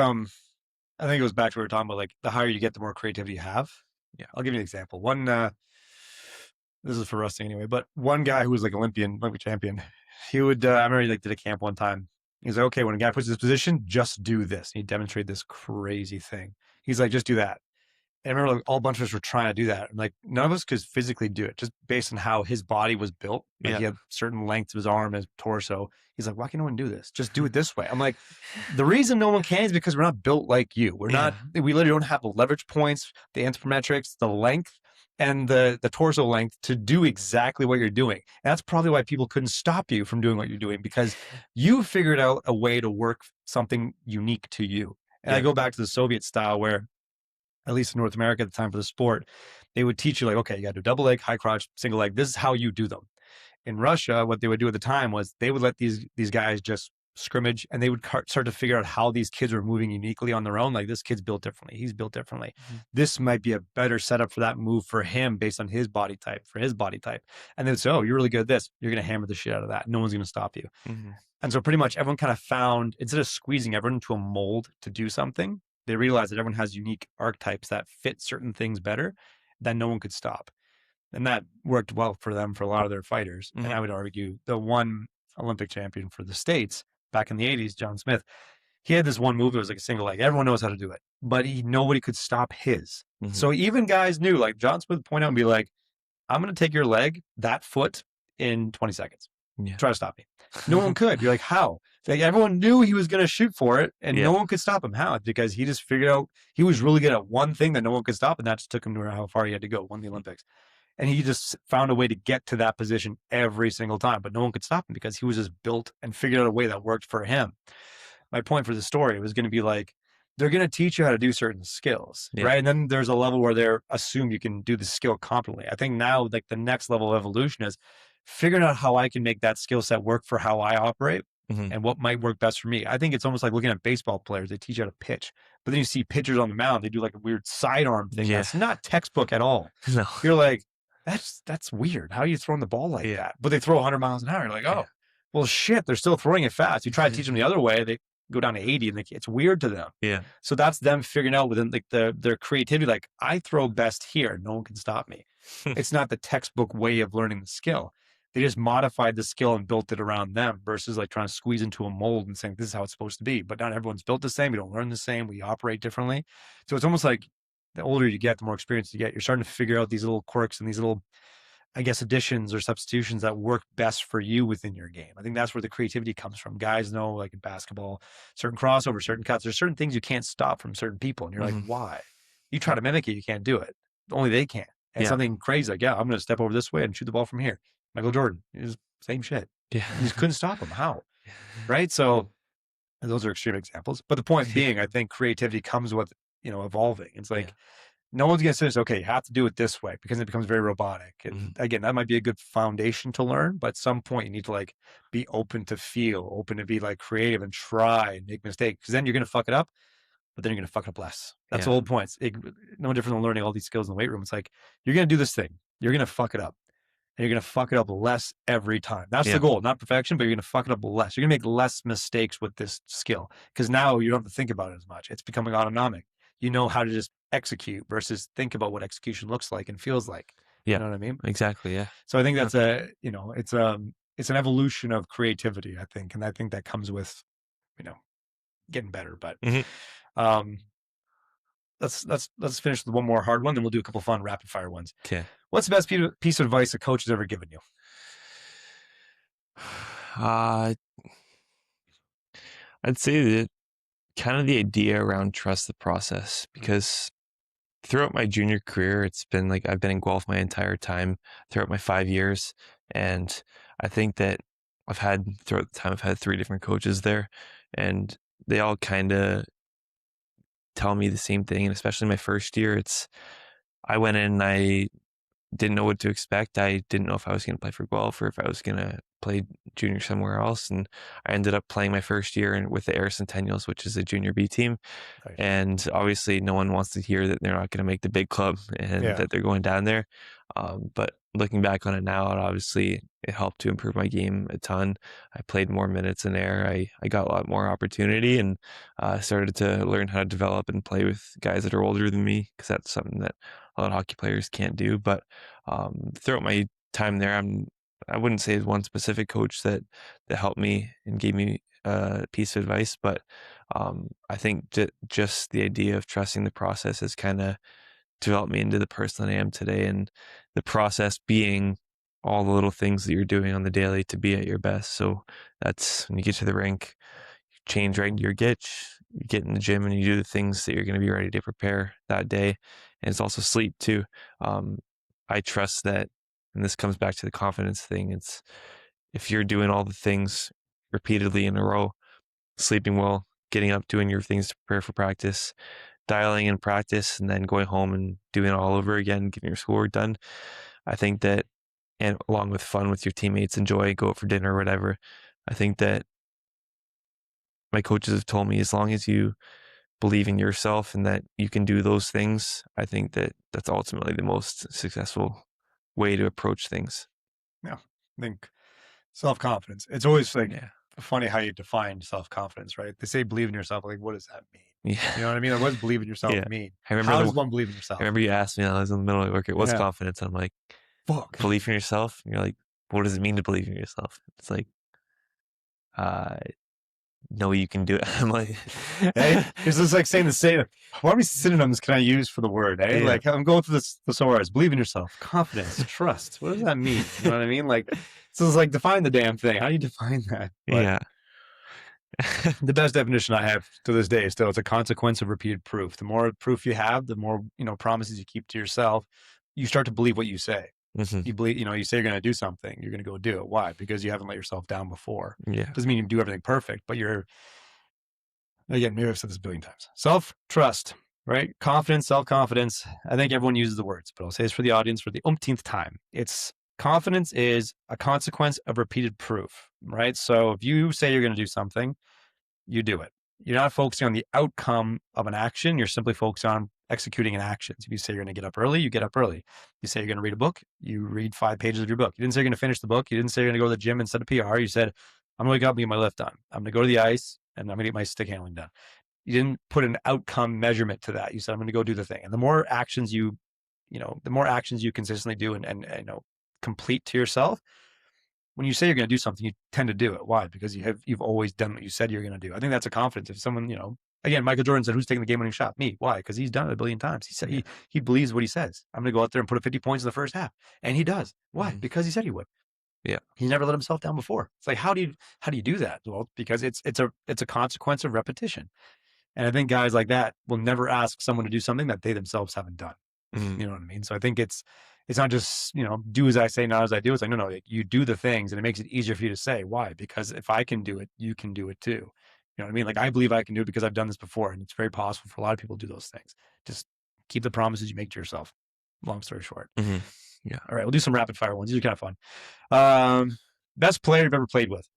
S1: goes back to what we were talking about. Like, the higher you get, the more creativity you have.
S2: Yeah.
S1: I'll give you an example. This is for wrestling anyway, but one guy who was like Olympic champion, he would, I remember he like did a camp one time. He's like, okay, when a guy puts his position, just do this. And he demonstrated this crazy thing. He's like, just do that. And I remember like, all a bunch of us were trying to do that. And like, none of us could physically do it, just based on how his body was built. Like, he had certain lengths of his arm, his torso. He's like, why can no one do this? Just do it this way. I'm like, the reason no one can is because we're not built like you. We literally don't have the leverage points, the anthropometrics, the length, and the torso length to do exactly what you're doing. And that's probably why people couldn't stop you from doing what you're doing, because you figured out a way to work something unique to you. And I go back to the Soviet style, where, at least in North America at the time for the sport, they would teach you like, okay, you got to do double leg, high crotch, single leg. This is how you do them. In Russia, what they would do at the time was they would let these guys just scrimmage, and they would start to figure out how these kids were moving uniquely on their own. Like, this kid's built differently. He's built differently. Mm-hmm. This might be a better setup for that move for him based on his body type, for his body type. And they would say, oh, you're really good at this. You're going to hammer the shit out of that. No one's going to stop you. Mm-hmm. And so pretty much everyone kind of found, instead of squeezing everyone into a mold to do something, they realized that everyone has unique archetypes that fit certain things better, that no one could stop. And that worked well for them, for a lot of their fighters. Mm-hmm. And I would argue the one Olympic champion for the States back in the 80s, John Smith, he had this one move that was like a single leg. Everyone knows how to do it, but nobody could stop his. Mm-hmm. So even guys knew, like John Smith would point out and be like, I'm going to take your leg, that foot, in 20 seconds. Yeah. Try to stop me. No one could. You're like, how? Like, everyone knew he was going to shoot for it, and no one could stop him. How? Because he just figured out he was really good at one thing that no one could stop, and that just took him to how far he had to go, won the Olympics. And he just found a way to get to that position every single time, but no one could stop him because he was just built and figured out a way that worked for him. My point for the story was going to be like, they're going to teach you how to do certain skills, right? And then there's a level where they're assume you can do the skill competently. I think now, like, the next level of evolution is figuring out how I can make that skill set work for how I operate. Mm-hmm. And what might work best for me. I think it's almost like looking at baseball players. They teach you how to pitch, but then you see pitchers on the mound, they do like a weird sidearm thing. That's not textbook at all. No. You're like, that's weird. How are you throwing the ball like that? But they throw 100 miles an hour. You're like, oh, well, shit, they're still throwing it fast. You try to teach them the other way, they go down to 80, and it's weird to them. Yeah. So that's them figuring out within like their creativity. Like, I throw best here. No one can stop me. It's not the textbook way of learning the skill. They just modified the skill and built it around them, versus like trying to squeeze into a mold and saying, this is how it's supposed to be. But not everyone's built the same. We don't learn the same. We operate differently. So it's almost like the older you get, the more experience you get, you're starting to figure out these little quirks and these little, I guess, additions or substitutions that work best for you within your game. I think that's where the creativity comes from. Guys know, like in basketball, certain crossovers, certain cuts, there's certain things you can't stop from certain people. And you're like, why? You try to mimic it, you can't do it. Only they can. And something crazy like, I'm going to step over this way and shoot the ball from here. Michael Jordan, same shit. Yeah. You just couldn't stop him. How? Right? So those are extreme examples. But the point being, I think creativity comes with, evolving. It's like, no one's going to say, okay, you have to do it this way, because it becomes very robotic. And again, that might be a good foundation to learn, but at some point you need to like be open to feel, open to be like creative and try and make mistakes, because then you're going to fuck it up, but then you're going to fuck it up less. That's the whole point. It's no different than learning all these skills in the weight room. It's like, you're going to do this thing. You're going to fuck it up. And you're going to fuck it up less every time. That's the goal, not perfection, but you're going to fuck it up less. You're going to make less mistakes with this skill, because now you don't have to think about it as much. It's becoming autonomic. You know how to just execute versus think about what execution looks like and feels like.
S2: Yeah.
S1: You know what I mean?
S2: Exactly. Yeah.
S1: So I think that's it's an evolution of creativity, I think. And I think that comes with, getting better. But
S2: Mhm.
S1: let's finish with one more hard one, then we'll do a couple fun rapid fire ones.
S2: Okay.
S1: What's the best piece of advice a coach has ever given you?
S2: I'd say that kind of the idea around trust the process, because throughout my junior career, it's been like I've been in Guelph my entire time throughout my 5 years. And I think that throughout the time, I've had 3 different coaches there, and they all kind of tell me the same thing. And especially my first year, I went in and I didn't know what to expect. I didn't know if I was going to play for Guelph or if I was going to play junior somewhere else. And I ended up playing my first year with the Air Centennials, which is a junior B team.
S1: Right.
S2: And obviously no one wants to hear that they're not going to make the big club and that they're going down there. But looking back on it now, it helped to improve my game a ton. I played more minutes in Air. I got a lot more opportunity, and started to learn how to develop and play with guys that are older than me, because that's something that a lot of hockey players can't do. But throughout my time there, I wouldn't say there's one specific coach that helped me and gave me a piece of advice, but I think just the idea of trusting the process has kind of developed me into the person that I am today. And the process being all the little things that you're doing on the daily to be at your best. So that's when you get to the rink, you change right into your gitch, you get in the gym and you do the things that you're going to be ready to prepare that day. And it's also sleep too. I trust that, and this comes back to the confidence thing. It's if you're doing all the things repeatedly in a row, sleeping well, getting up, doing your things to prepare for practice, dialing in practice, and then going home and doing it all over again, getting your schoolwork done. I think that, and along with fun with your teammates, enjoy, go out for dinner or whatever. I think that my coaches have told me, as long as you believe in yourself and that you can do those things, I think that that's ultimately the most successful way to approach things.
S1: Yeah. I think self-confidence. It's always funny how you define self-confidence, right? They say believe in yourself. Like, what does that mean?
S2: Yeah.
S1: You know what I mean? Like, what does believe in yourself mean? How does one believe in yourself?
S2: I remember you asked me, I was in the middle of work, what's confidence? I'm like,
S1: fuck.
S2: Belief in yourself? And you're like, what does it mean to believe in yourself? It's like, know you can do it. I'm like,
S1: hey, it's just like saying the same. What many synonyms can I use for the word? Eh?
S2: Yeah.
S1: Like, I'm going through this words. Believe in yourself, confidence, trust. What does that mean? You know what I mean? Like, so it's like, define the damn thing. How do you define that? But
S2: yeah.
S1: the best definition I have to this day is still, it's a consequence of repeated proof. The more proof you have, the more, promises you keep to yourself, you start to believe what you say.
S2: Mm-hmm.
S1: You believe, you say you're going to do something, you're going to go do it. Why? Because you haven't let yourself down before.
S2: Yeah.
S1: Doesn't mean you do everything perfect, but again, maybe I've said this a billion times. Self-trust, right? Confidence, self-confidence. I think everyone uses the words, but I'll say this for the audience for the umpteenth time. Confidence is a consequence of repeated proof, right? So if you say you're going to do something, you do it. You're not focusing on the outcome of an action. You're simply focused on executing an action. So if you say you're going to get up early, you get up early. You say you're going to read a book, you read 5 pages of your book. You didn't say you're going to finish the book. You didn't say you're going to go to the gym and set a PR. You said, I'm going to wake up and get my lift done. I'm going to go to the ice and I'm going to get my stick handling done. You didn't put an outcome measurement to that. You said, I'm going to go do the thing. And the more actions you consistently do and complete to yourself, when you say you're going to do something, you tend to do it. Why? Because you've always done what you said you're going to do. I think that's a confidence. If someone, again, Michael Jordan said, who's taking the game-winning shot? Me. Why? Because he's done it a billion times. He said he believes what he says. I'm going to go out there and put up 50 points in the first half, and he does. Why?
S2: Mm-hmm.
S1: Because he said he would.
S2: Yeah.
S1: He never let himself down before. It's like, how do you do that? Well, because it's a consequence of repetition. And I think guys like that will never ask someone to do something that they themselves haven't done.
S2: Mm-hmm.
S1: You know what I mean? So I think it's not just, do as I say, not as I do. It's like, no, you do the things and it makes it easier for you to say. Why? Because if I can do it, you can do it too. You know what I mean? Like, I believe I can do it because I've done this before, and it's very possible for a lot of people to do those things. Just keep the promises you make to yourself. Long story short.
S2: Mm-hmm. Yeah.
S1: All right. We'll do some rapid fire ones. These are kind of fun. Best player you've ever played with?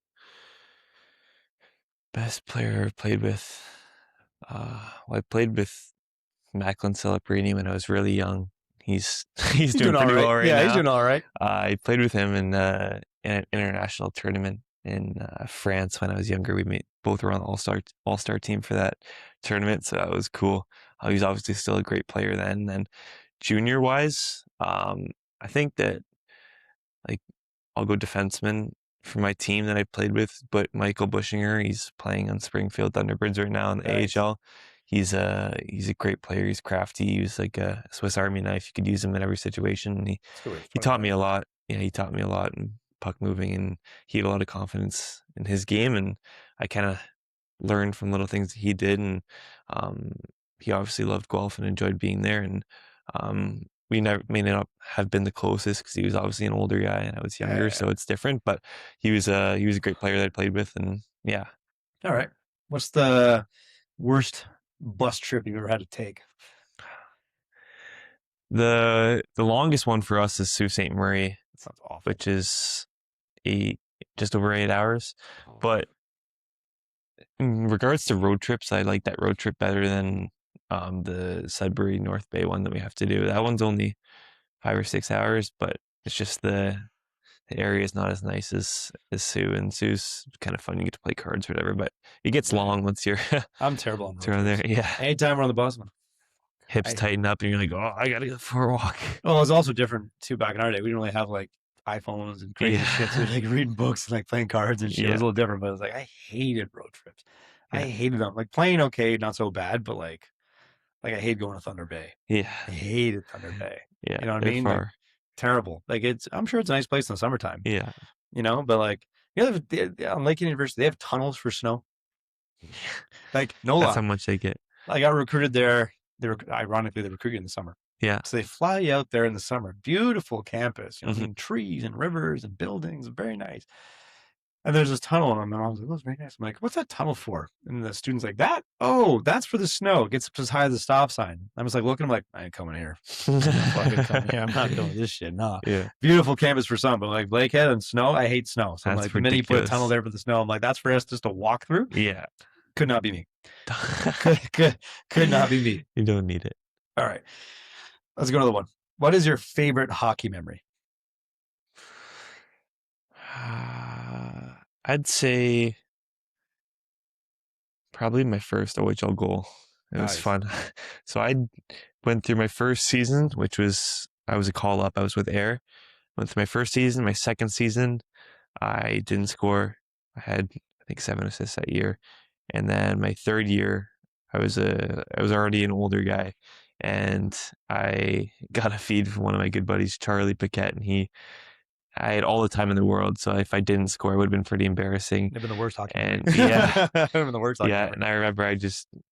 S2: Best player I've played with. I played with Macklin Celebrini when I was really young. He's doing pretty well right now.
S1: Yeah, he's doing all right.
S2: I played with him in an international tournament in France when I was younger. Both were on the all-star team for that tournament, so that was cool. He was obviously still a great player then. And junior-wise, I think that like I'll go defenseman for my team that I played with, but Michael Bushinger, he's playing on Springfield Thunderbirds right now in the
S1: Nice.
S2: AHL. He's a great player. He's crafty. He's like a Swiss Army knife. You could use him in every situation. And he taught me a lot. Yeah, he taught me a lot in puck moving, and he had a lot of confidence in his game. And I kind of learned from little things that he did. And he obviously loved Guelph and enjoyed being there. And we may not have been the closest because he was obviously an older guy and I was younger, so it's different. But he was a great player that I played with, and yeah.
S1: All right. What's the worst bus trip you've ever had to take?
S2: The longest one for us is Sault Ste. Marie,
S1: That sounds awful.
S2: which is just over 8 hours. But in regards to road trips, I like that road trip better than the Sudbury North Bay one that we have to do. That one's only 5 or 6 hours, but it's just the area is not as nice as Sioux, and Sioux's kind of fun. You get to play cards or whatever, but it gets long once you're
S1: I'm terrible on road
S2: around there.
S1: trips.
S2: Yeah,
S1: Anytime we're on the bus,
S2: hips tighten up, and you're like, oh, I gotta go for a walk.
S1: well, it was also different too back in our day. We didn't really have like iPhones and crazy shit. So like reading books and like playing cards and shit. It was a little different, but it was like I hated road trips. I hated them. Like playing okay, not so bad, but like I hate going to Thunder Bay.
S2: Yeah,
S1: I hated Thunder Bay.
S2: yeah,
S1: You know what I mean? Like, terrible. Like I'm sure it's a nice place in the summertime.
S2: yeah.
S1: You know, but like on Lake University, they have tunnels for snow. Like no
S2: That's
S1: lie.
S2: how much they get.
S1: I got recruited there. Ironically, they recruited in the summer.
S2: Yeah.
S1: So they fly you out there in the summer. Beautiful campus, you know,
S2: Mhm.
S1: and trees and rivers and buildings, very nice. And there's this tunnel, and I was like, "Oh, it's very nice." I'm like, "What's that tunnel for?" And the student's like, "That? Oh, that's for the snow. It gets up as high as the stop sign." I was like, looking, I'm like, "I ain't coming here. I'm fucking coming here. I'm not doing this shit. Nah."
S2: Yeah.
S1: Beautiful campus for some, but like Blakehead and snow, I hate snow. So I'm
S2: That's
S1: like, the minute you put a
S2: ridiculous.
S1: tunnel there for the snow, I'm like, that's for us just to walk through.
S2: Yeah.
S1: Could not be me. Could not be me.
S2: You don't need it.
S1: All right. Let's go to the one. What is your favorite hockey memory?
S2: I'd say probably my first OHL goal. It was
S1: Nice.
S2: fun. So I went through my first season, which was, I was a call up. I was with Air. Went through my first season. My second season, I didn't score. I had, I think, 7 assists that year. And then my third year, I was already an older guy, and I got a feed from one of my good buddies, Charlie Paquette, and I had all the time in the world. So if I didn't score, it would have been pretty embarrassing.
S1: They've been the worst hockey.
S2: And
S1: memory.
S2: yeah,
S1: They've been the worst hockey.
S2: yeah.
S1: memory.
S2: And I remember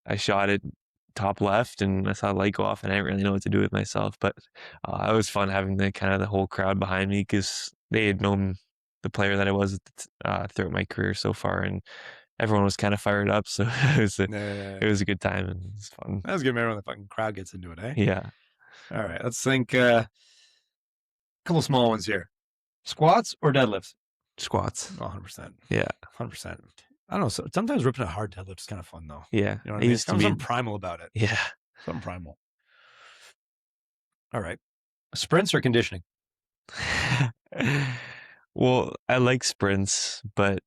S2: I shot it top left, and I saw the light go off, and I didn't really know what to do with myself. But it was fun having the whole crowd behind me, because they had known the player that I was throughout my career so far, and everyone was kind of fired up. So it was a good time, and it was fun.
S1: That was a good memory when the fucking crowd gets into it, eh?
S2: Yeah.
S1: All right. Let's think a couple small ones here. Squats or deadlifts?
S2: Squats.
S1: Oh, 100%.
S2: Yeah.
S1: 100%. I don't know. So sometimes ripping a hard deadlift is kind of fun, though.
S2: Yeah.
S1: You know what I mean? There's something primal about it.
S2: Yeah.
S1: Something primal. All right. Sprints or conditioning?
S2: Well, I like sprints, but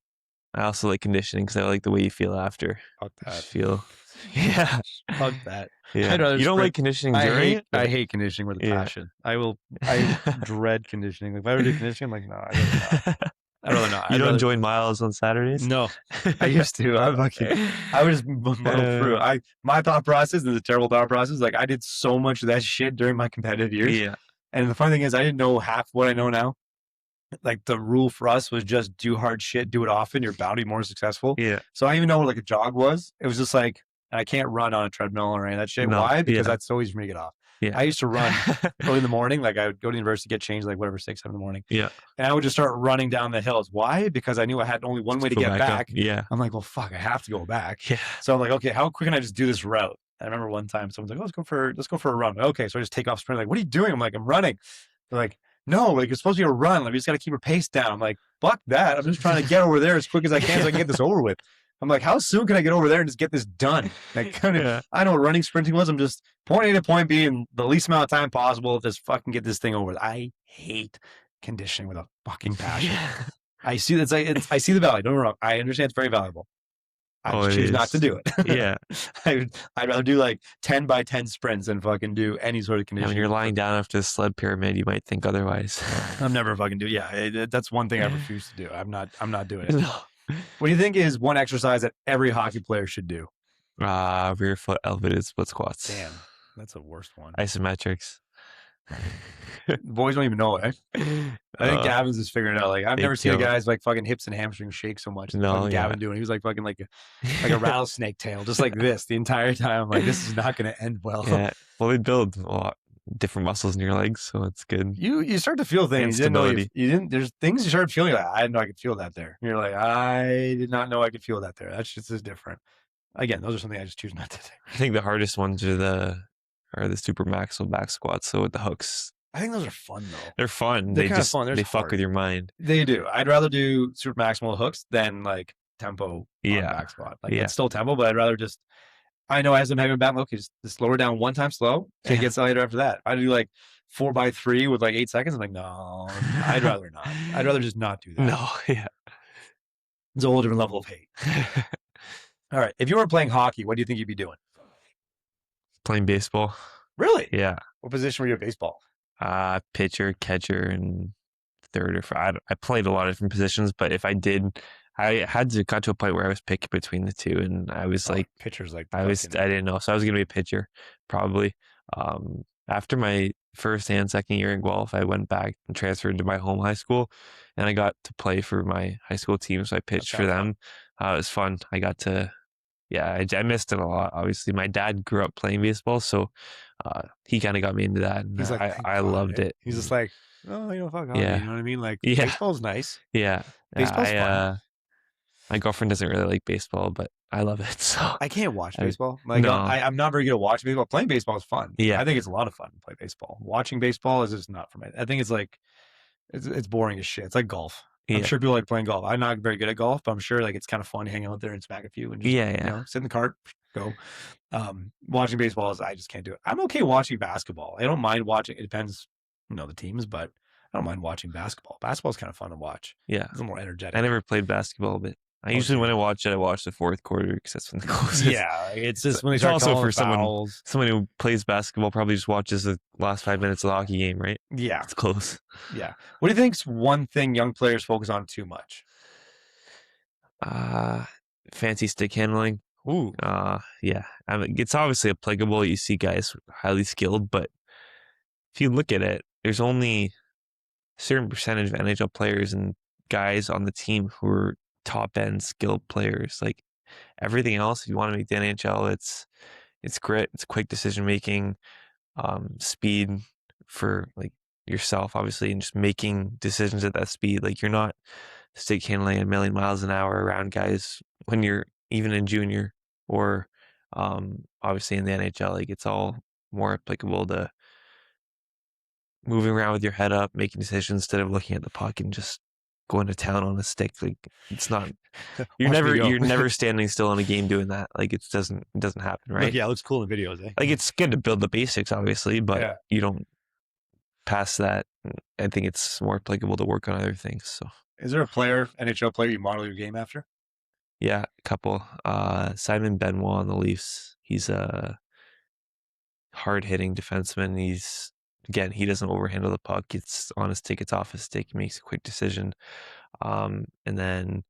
S2: I also like conditioning because I like the way you feel after.
S1: Fuck that.
S2: Just feel. Yeah.
S1: Fuck that.
S2: Yeah.
S1: I'd rather
S2: You don't
S1: sprint.
S2: like conditioning
S1: I
S2: during it?
S1: I hate conditioning with a
S2: Yeah.
S1: passion. I dread conditioning. Like, if I ever do conditioning, I'm like, no, I'd rather not. I'd rather not.
S2: You
S1: I'd
S2: don't
S1: rather-
S2: join miles on Saturdays?
S1: No, I used to. I would just muddle through. My thought process is a terrible thought process. Like, I did so much of that shit during my competitive years.
S2: Yeah.
S1: And the funny thing is, I didn't know half what I know now. Like, the rule for us was just do hard shit, do it often. You're bound to be more successul.
S2: Yeah.
S1: So I didn't even know what like a jog was. It was just like, I can't run on a treadmill or any of that shit.
S2: No,
S1: Why? Because
S2: yeah.
S1: that's so easy for me to get off.
S2: Yeah.
S1: I used to run early in the morning. Like, I would go to university, get changed, like whatever, 6, 7 in the morning.
S2: Yeah.
S1: And I would just start running down the hills. Why? Because I knew I had only one way to
S2: Go
S1: get
S2: up.
S1: back.
S2: Yeah.
S1: I'm like, well, fuck, I have to go back.
S2: Yeah.
S1: So I'm like, okay, how quick can I just do this route? I remember one time someone's like, oh, let's go for a run. Okay, so I just take off sprint. Like, what are you doing? I'm like, I'm running. They're like, no, like, it's supposed to be a run. Like, we just got to keep your pace down. I'm like, fuck that. I'm just trying to get over there as quick as I can so I can get this over with. I'm like, how soon can I get over there and just get this done? Like, I know what running, sprinting was. I'm just point A to point B in the least amount of time possible. Just fucking get this thing over with. I hate conditioning with a fucking passion. I see that's I see the value. Don't get me wrong. I understand it's very valuable. I
S2: Oh,
S1: just
S2: it
S1: choose not to
S2: is.
S1: do it.
S2: Yeah.
S1: I'd rather do like 10 by 10 sprints than fucking do any sort of
S2: And
S1: conditioning.
S2: when you're lying down after the sled pyramid, you might think otherwise.
S1: I'm never fucking do. Yeah, that's one thing I refuse to do. I'm not doing it.
S2: No.
S1: What do you think is one exercise that every hockey player should do?
S2: Rear foot elevated split squats.
S1: Damn, that's the worst one.
S2: Isometrics.
S1: Boys don't even know it. I think Gavin's just figuring it out. Like I've
S2: Big
S1: never seen a
S2: kill.
S1: guy's like fucking hips and hamstrings shake so much. As
S2: No,
S1: fucking
S2: yeah.
S1: Gavin doing. He was like fucking like a rattlesnake tail, just like this the entire time. I'm like, this is not going to end well.
S2: Yeah. Well, they build a lot different muscles in your legs, so it's good.
S1: You start to feel things.
S2: And
S1: You didn't know
S2: stability.
S1: you didn't. There's things you start feeling like I didn't know I could feel that there. And you're like, I did not know I could feel that there. That's just as different. Again, those are something I just choose not to do.
S2: I think the hardest ones are the super maximal back squats. So with the hooks,
S1: I think those are fun though.
S2: they're fun.
S1: They're
S2: They
S1: kinda
S2: just
S1: fun. They're
S2: they
S1: just
S2: fuck
S1: hard.
S2: with your mind.
S1: They do. I'd rather do super maximal hooks than like tempo on
S2: Yeah.
S1: back squat. Like
S2: Yeah.
S1: it's still tempo, but I'd rather just. I know as I'm having a back, okay, just lower down one time slow and it gets later after that. I do like 4x3 with like 8 seconds. I'm like, no, I'd rather not. I'd rather just not do that.
S2: No, yeah.
S1: It's a whole different level of hate. All right. If you weren't playing hockey, what do you think you'd be doing?
S2: Playing baseball.
S1: Really?
S2: Yeah.
S1: What position were you at baseball?
S2: Pitcher, catcher, and third or fourth. I played a lot of different positions, but if I did, I got to a point where I was picking between the two, and I was like,
S1: pitchers like
S2: I didn't know, so I was gonna be a pitcher probably. After my first and second year in Guelph, I went back and transferred to my home high school, and I got to play for my high school team, so I pitched for them. It was fun. I got to, I missed it a lot. Obviously, my dad grew up playing baseball, so he kind of got me into that, and
S1: He's like,
S2: I loved it.
S1: He's just like, oh, fuck hockey.
S2: Yeah.
S1: You know what I mean? Like,
S2: Yeah.
S1: baseball's nice.
S2: Yeah,
S1: Baseball's fun.
S2: My girlfriend doesn't really like baseball, but I love it. So
S1: I can't watch baseball. Like,
S2: No.
S1: I'm not very good at watching baseball. Playing baseball is fun.
S2: Yeah.
S1: I think it's a lot of fun to play baseball. Watching baseball is just not for me. I think it's like, it's boring as shit. It's like golf. I'm
S2: Yeah.
S1: sure people like playing golf. I'm not very good at golf, but I'm sure like it's kind of fun hanging out there and smack a few and just, sit in the cart, go. Watching baseball I just can't do it. I'm okay watching basketball. I don't mind watching. It depends, the teams, but I don't mind watching basketball. Basketball's kind of fun to watch.
S2: Yeah.
S1: It's a little more energetic.
S2: I never played basketball, but I usually when I watch it, I watch the fourth quarter because that's when the close is.
S1: Yeah, it's just when they
S2: It's
S1: start
S2: also
S1: calling
S2: for
S1: fouls.
S2: someone who plays basketball probably just watches the last 5 minutes of the hockey game, right?
S1: Yeah,
S2: It's close.
S1: yeah. What do you think's one thing young players focus on too much?
S2: Fancy stick handling.
S1: Ooh,
S2: Yeah. I mean, it's obviously applicable. You see guys highly skilled, but if you look at it, there's only a certain percentage of NHL players and guys on the team who are top end skilled players. Like everything else, if you want to make the NHL, it's grit, it's quick decision making, speed for like yourself, obviously, and just making decisions at that speed. Like you're not stick handling a million miles an hour around guys when you're even in junior or obviously in the NHL. Like it's all more applicable to moving around with your head up, making decisions instead of looking at the puck and just going to town on a stick. Like it's not you're never standing still in a game doing that. Like it doesn't happen, right?
S1: Like, yeah, it looks cool in the videos.
S2: Like it's good to build the basics, obviously, but you don't pass that. I think it's more applicable to work on other things. So
S1: is there a NHL player you model your game after?
S2: Yeah, a couple. Simon Benoit on the Leafs. He's a hard-hitting defenseman. He doesn't overhandle the puck. It's on his stick. It's off his stick. He makes a quick decision. And then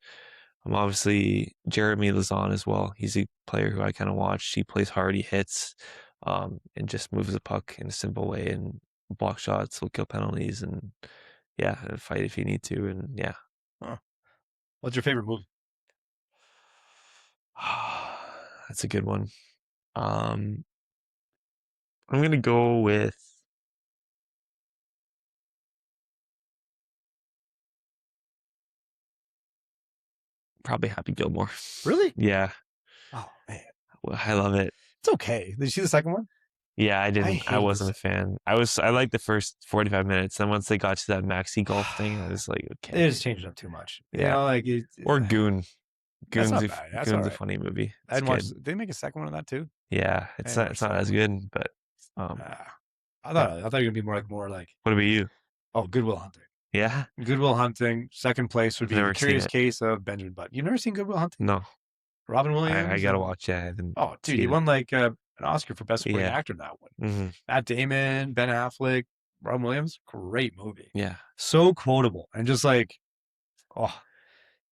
S2: obviously Jeremy Lazon as well. He's a player who I kind of watched. He plays hard. He hits and just moves the puck in a simple way and block shots, will kill penalties, and fight if you need to. And
S1: What's your favorite movie?
S2: That's a good one. I'm gonna go with probably Happy Gilmore.
S1: Really?
S2: Yeah.
S1: Oh man,
S2: I love it.
S1: it's okay. Did you see the second one?
S2: Yeah, I didn't. I
S1: hate
S2: wasn't a fan. I liked the first 45 minutes. Then once they got to that maxi golf thing, I was like, okay.
S1: They just changed it up too much.
S2: Yeah.
S1: Like
S2: Or Goon.
S1: That's
S2: Goon's
S1: not bad. That's
S2: Goon's
S1: all
S2: a
S1: right.
S2: funny movie.
S1: I didn't watch. Did they make a second one of that too?
S2: Yeah, it's not as good, but
S1: I thought you were gonna be more like.
S2: What about you?
S1: Oh, Good Will Hunting.
S2: Yeah.
S1: Good Will Hunting. Second place would be
S2: Never
S1: The Curious
S2: seen it.
S1: Case of Benjamin Button. You've never seen Good Will Hunting?
S2: No.
S1: Robin Williams.
S2: I gotta watch that.
S1: Oh, dude, he won like an Oscar for best supporting
S2: Yeah.
S1: actor in that one.
S2: Mm-hmm.
S1: Matt Damon, Ben Affleck, Robin Williams, great movie.
S2: Yeah.
S1: So quotable and just like, oh,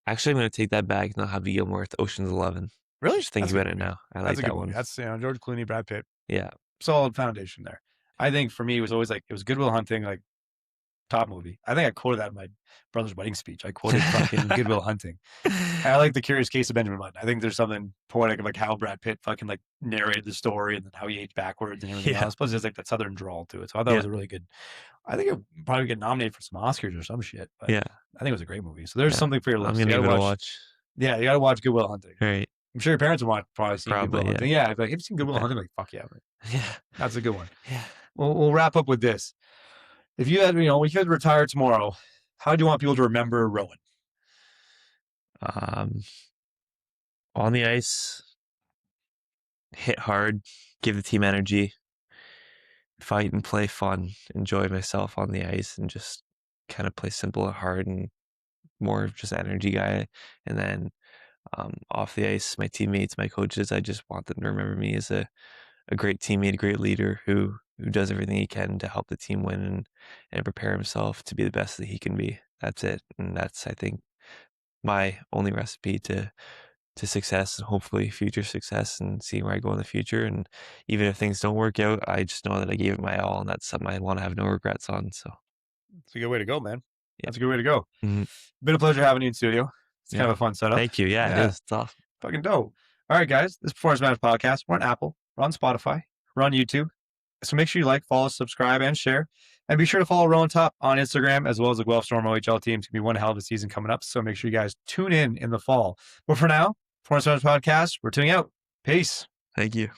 S2: Actually, I'm gonna take that back. Not Happy Gilmore with Ocean's 11.
S1: really?
S2: Just thinking
S1: That's a
S2: about
S1: good
S2: it
S1: movie.
S2: now. I like
S1: That's a
S2: that
S1: good
S2: one.
S1: movie. That's George Clooney, Brad Pitt,
S2: Yeah.
S1: solid foundation there. I think for me, it was always like it was Good Will Hunting, like top movie. I think I quoted that in my brother's wedding speech. I quoted fucking Good Will Hunting. I like The Curious Case of Benjamin Button. I think there's something poetic of like how Brad Pitt fucking like narrated the story and then how he aged backwards and everything
S2: Yeah.
S1: else. Plus, there's like that southern drawl to it. So I thought it was a really good. I think it would probably get nominated for some Oscars or some shit. But
S2: Yeah.
S1: I think it was a great movie. So there's something for your list.
S2: I'm gonna
S1: You
S2: give
S1: gotta
S2: it a watch.
S1: Yeah, you got to watch Good Will Hunting.
S2: Right.
S1: I'm sure your parents would probably see Good Will
S2: Probably,
S1: Hunting. Yeah, like, have you seen Good Will
S2: Yeah.
S1: Hunting? Like, fuck yeah, man.
S2: Yeah.
S1: That's a good one.
S2: Yeah.
S1: We'll wrap up with this. If you had, when you had to retire tomorrow, how do you want people to remember Rowan?
S2: On the ice, hit hard, give the team energy, fight and play fun, enjoy myself on the ice, and just kind of play simple and hard and more of just energy guy. And then off the ice, my teammates, my coaches, I just want them to remember me as a great teammate, a great leader who does everything he can to help the team win and prepare himself to be the best that he can be. That's it. And that's, I think, my only recipe to success and hopefully future success and seeing where I go in the future. And even if things don't work out, I just know that I gave it my all, and that's something I want to have no regrets on. So
S1: It's a good way to go, man.
S2: Yeah.
S1: That's a good way to go.
S2: Mhm.
S1: Been a pleasure having you in studio. It's kind of a fun setup.
S2: Thank you. Yeah,
S1: Yeah.
S2: it is. It's awesome.
S1: Fucking dope. All right, guys. This is Performance Matters Podcast. We're on Apple. We're on Spotify. We're on YouTube. So make sure you like, follow, subscribe, and share. And be sure to follow Rowan Topp on Instagram, as well as the Guelph Storm OHL team. It's going to be one hell of a season coming up. So make sure you guys tune in the fall. But for now, Performance Matters Podcast, we're tuning out. Peace.
S2: Thank you.